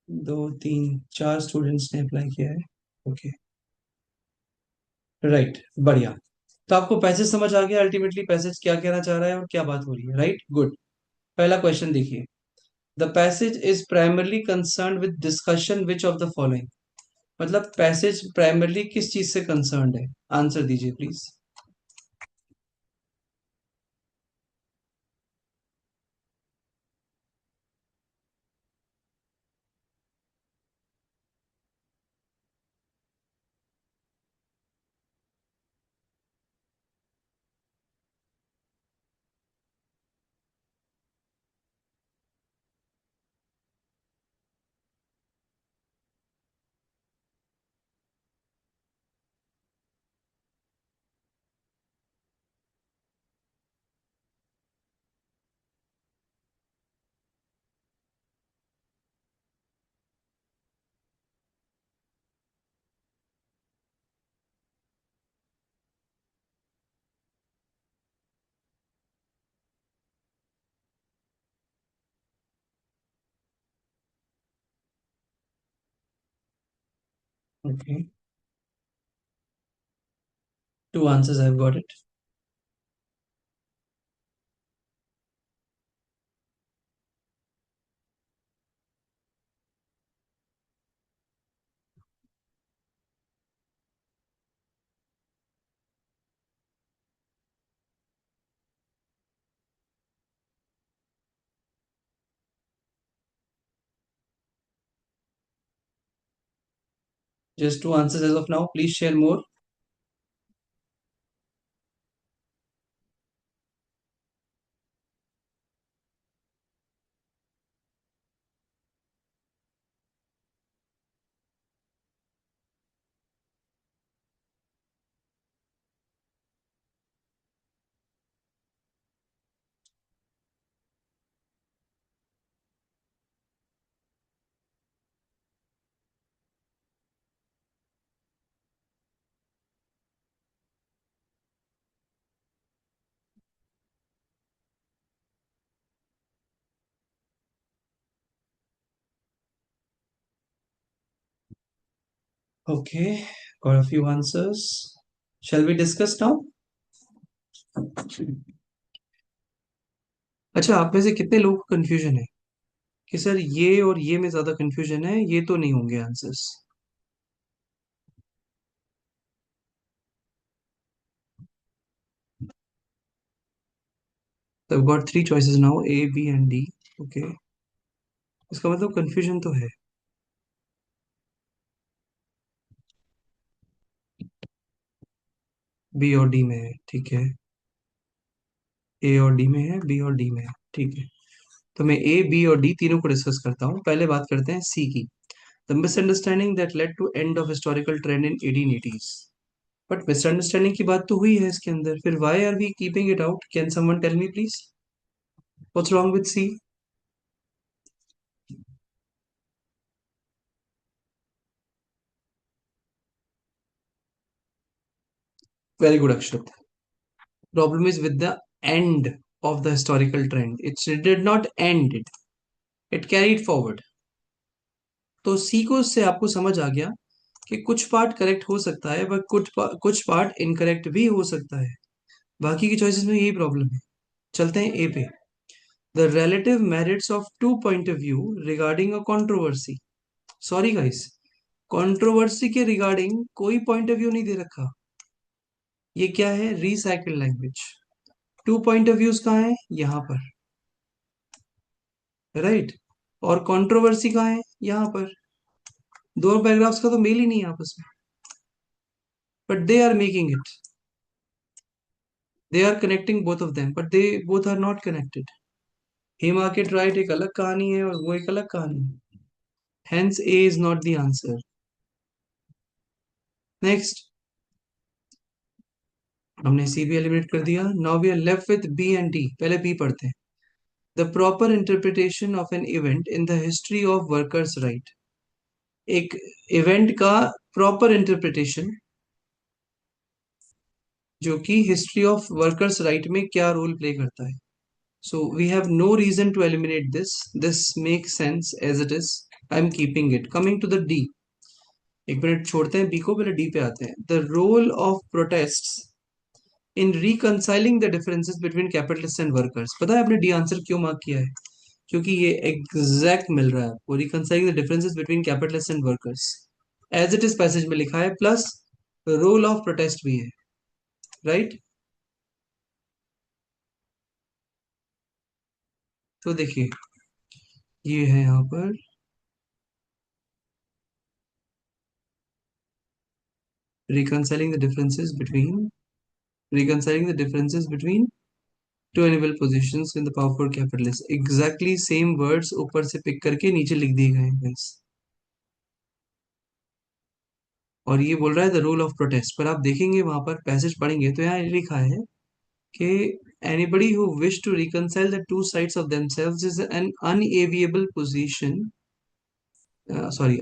दो तीन चार स्टूडेंट्स ने अप्लाई किया है. ओके, राइट, बढ़िया. तो आपको पैसेज समझ आ गया, अल्टीमेटली पैसेज क्या कहना चाह रहा है और क्या बात हो रही है, राइट? गुड. पहला क्वेश्चन देखिए. The passage is primarily concern with discussion which of the following. मतलब पैसेज प्राइमरली किस चीज से कंसर्न है? आंसर दीजिए please. Okay, Two answers, I've got it. Just two answers as of now. Please share more. Okay, got a few answers. Shall we discuss now? अच्छा, आप में से कितने लोगों को कंफ्यूजन है कि सर ये और ये में ज्यादा कंफ्यूजन है, ये तो नहीं होंगे आंसर्स? तो I've got three choices now, A, B and D. Okay, इसका मतलब कंफ्यूजन तो है. बी और डी में है, ठीक है. ए और डी में है, बी और डी में है, ठीक है. तो मैं ए, बी और डी तीनों को डिस्कस करता हूँ. पहले बात करते हैं सी की. The misunderstanding that led to end of historical trend in 1880s. But misunderstanding की बात तो हुई है इसके अंदर, फिर why are we keeping it out? Can someone tell me please, what's wrong with C? Very good, Akshat. Problem is with the end of the historical trend. It did not end it. It carried forward. तो सी को से आपको समझ आ गया कि कुछ part correct हो सकता है, बट कुछ पार्ट इनकरेक्ट भी हो सकता है. बाकी की चॉइसेस में यही प्रॉब्लम है. चलते हैं ए पे. The relative merits of two point of view regarding a controversy. Sorry guys, controversy के रिगार्डिंग कोई पॉइंट ऑफ व्यू नहीं दे रखा. ये क्या है? Recycle language. Two point of views कहाँ है? यहाँ पर, राइट. और कंट्रोवर्सी कहाँ है? यहाँ पर. दोनों पैराग्राफ्स का तो मेल ही नहीं है आपस में, but they are making it. They are connecting both of them, but they both are not connected. Hey market right एक अलग कहानी है और वो एक अलग कहानी है. Hence A is not the answer. Next, हमने सी भी एलिमिनेट कर दिया. Now we are left with B and D. पहले बी पढ़ते हैं. The proper interpretation of an event in the history of workers right. एक इवेंट का proper interpretation जो कि हिस्ट्री ऑफ वर्कर्स राइट में क्या रोल प्ले करता है. So we have no reason to eliminate this. This make sense as it is. I am keeping it. Coming to the D. एक minute छोड़ते हैं B को, पहले डी पे आते हैं. The role of protest in reconciling the differences between capitalist and workers. पता है आपने डी आंसर क्यों मार्क किया है? क्योंकि ये एग्जैक्ट मिल रहा है आपको. Reconciling the differences between capitalist and workers as it is passage में लिखा है, प्लस रोल ऑफ प्रोटेस्ट भी है, राइट. तो देखिए, ये है यहाँ पर reconciling the differences between reconciling the differences between two unequal positions in the powerful capitalist. Exactly same words ऊपर से पिक करके नीचे लिख दिए गए हैं guys. और ये बोल रहा है द रोल ऑफ प्रोटेस्ट. पर आप देखेंगे वहां पर पैसेज पढ़ेंगे तो यहाँ लिखा है कि anybody who wish to reconcile the two sides of themselves is an unenviable position, sorry,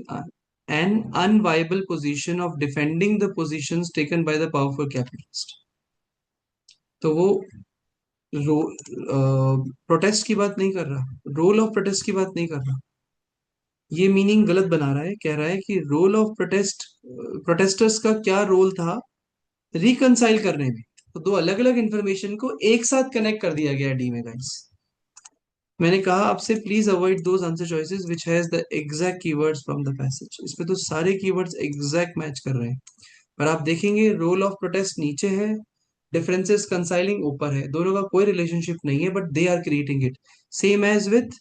an unviable position of defending the positions taken by the powerful capitalist. तो वो प्रोटेस्ट की बात नहीं कर रहा, रोल ऑफ प्रोटेस्ट की बात नहीं कर रहा. ये मीनिंग गलत बना रहा है. कह रहा है कि रोल ऑफ प्रोटेस्ट, प्रोटेस्टर्स का क्या रोल था रिकंसाइल करने में। तो दो अलग अलग इंफॉर्मेशन को एक साथ कनेक्ट कर दिया गया डी में गाइस। मैंने कहा आपसे please avoid those answer choices which has the exact keywords from the passage. इसमें तो सारे कीवर्ड्स एग्जैक्ट मैच कर रहे हैं। पर आप देखेंगे रोल ऑफ प्रोटेस्ट नीचे है, डिफरेंसेस कंसाइलिंग ऊपर है। दोनों का कोई रिलेशनशिप नहीं है, but they are creating it. Same as with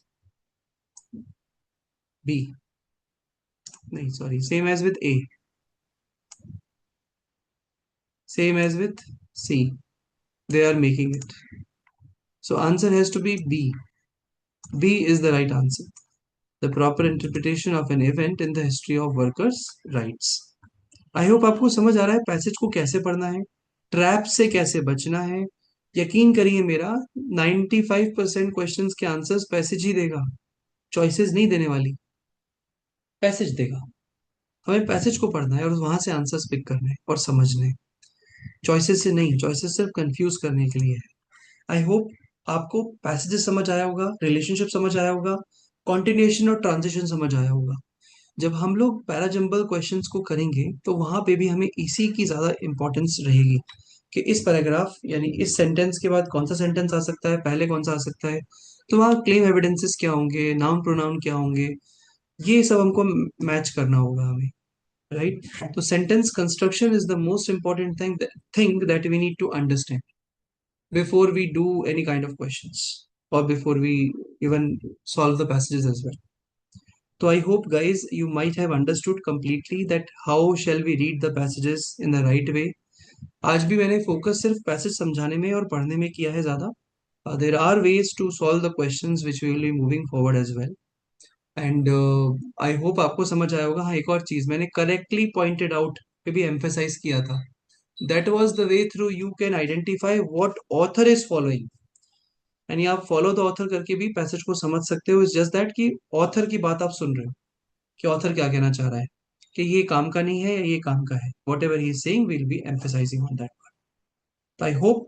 B, नहीं sorry, same as with A, same as with C, they are making it. So answer has to be B. B is the right answer. The proper interpretation of an event in the history of workers' rights. I hope आपको समझ आ रहा है passage को कैसे पढ़ना है, trap से कैसे बचना है। यकीन करिए मेरा, 95% क्वेश्चंस के आंसर्स पैसेज ही देगा, चॉइसेस नहीं देने वाली, पैसेज देगा। हमें पैसेज को पढ़ना है और वहां से आंसर्स पिक करने हैं और समझने हैं, चॉइसेस से नहीं। चॉइसेस सिर्फ कंफ्यूज करने के लिए है। आई होप आपको पैसेजेस समझ आया होगा, रिलेशनशिप समझ आया होगा, कॉन्टिन्यूएशन और ट्रांजिशन समझ आया होगा। जब हम लोग पैराजंबल क्वेश्चंस को करेंगे तो वहां पे भी हमें इसी की ज्यादा इंपॉर्टेंस रहेगी कि इस पैराग्राफ यानी इस सेंटेंस के बाद कौन सा सेंटेंस आ सकता है, पहले कौन सा आ सकता है। तो वहाँ क्लेम एविडेंसेस क्या होंगे, नाउन प्रोनाउन क्या होंगे, ये सब हमको मैच करना होगा हमें, राइट। तो sentence construction is the most important thing that we need to understand before we do any kind of questions or before we even solve the passages as well. So I hope guys you might have understood completely that how shall we read the passages in the right way. आज भी मैंने focus सिर्फ passage समझाने में और पढ़ने में किया है ज्यादा। There are ways to solve the questions which we will be moving forward as well. And I hope आपको समझ आया होगा। हाँ, एक और चीज मैंने करेक्टली पॉइंटेड आउट पे भी एम्फेसाइज किया था, that was the way through you can identify what author is following. यानी आप फॉलो द ऑथर करके भी पैसेज को समझ सकते हो। इट्स जस्ट दैट कि ऑथर की बात आप सुन रहे हो कि ऑथर क्या कहना चाह रहा है, कि ये काम का नहीं है या ये काम का है। What ever he is saying will be emphasizing on that part. I hope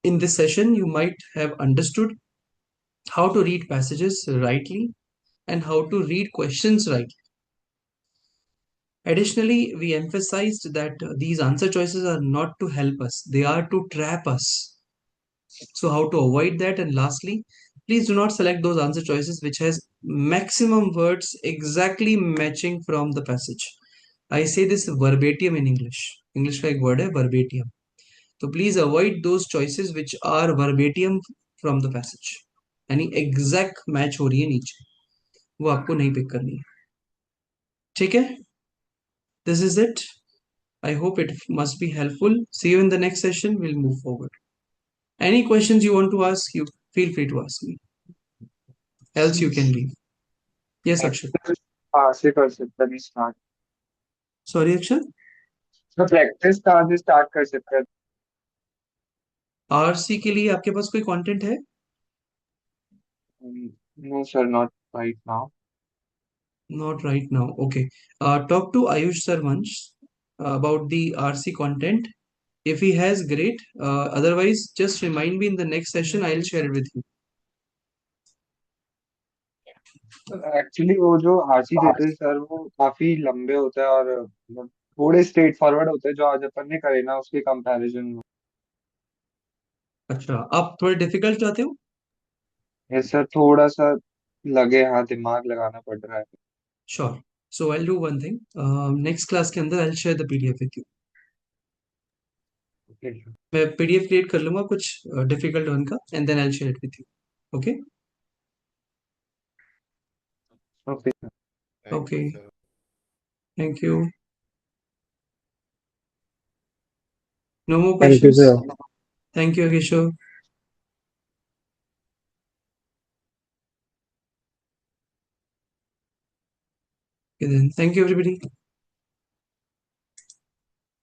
in this session you might have understood how to read passages rightly and how to read questions rightly. Additionally, we emphasized that these answer choices are not to help us, they are to trap us. So how to avoid that? And lastly, please do not select those answer choices which has maximum words exactly matching from the passage. I say this verbatim in English. English का एक word है verbatim. तो please avoid those choices which are verbatim from the passage, यानी exact match हो रही है नीचे, वो आपको नहीं पिक करनी है। ठीक है, this is it. I hope it must be helpful. See you in the next session, will move forward. Any questions you want to ask, you feel free to ask me, else you can leave. Yes Akshar. हाँ से कर सकते हैं start. Sorry अक्षर। तो practice कहाँ से start कर सकते हैं? आरसी के लिए आपके पास कोई कंटेंट है? No sir, not right now. Not right now. Okay. Talk to Ayush sir once about the RC content. If he has, great. Otherwise, just remind me in the next session. I'll share it with you. Actually वो जो RC देते हैं sir, वो काफी लंबे होते हैं और मतलब थोड़े स्ट्रेट फॉरवर्ड होते हैं, जो आज अपन ने करे ना उसके कंपैरिजन में। अच्छा, आप थोड़े डिफिकल्ट चाहते हो? ये सर थोड़ा सा लगे, हाँ दिमाग लगाना पड़ रहा है। Sure. So I'll do one thing. Next class के अंदर I'll share the PDF with you. Okay मैं PDF क्रिएट कर लूंगा कुछ डिफिकल्ट वन का, and then I'll share it with you. Okay? Okay. Okay. Thank you. No more thank you questions? Sir. Thank you, Kishore. Okay then. Thank you, everybody.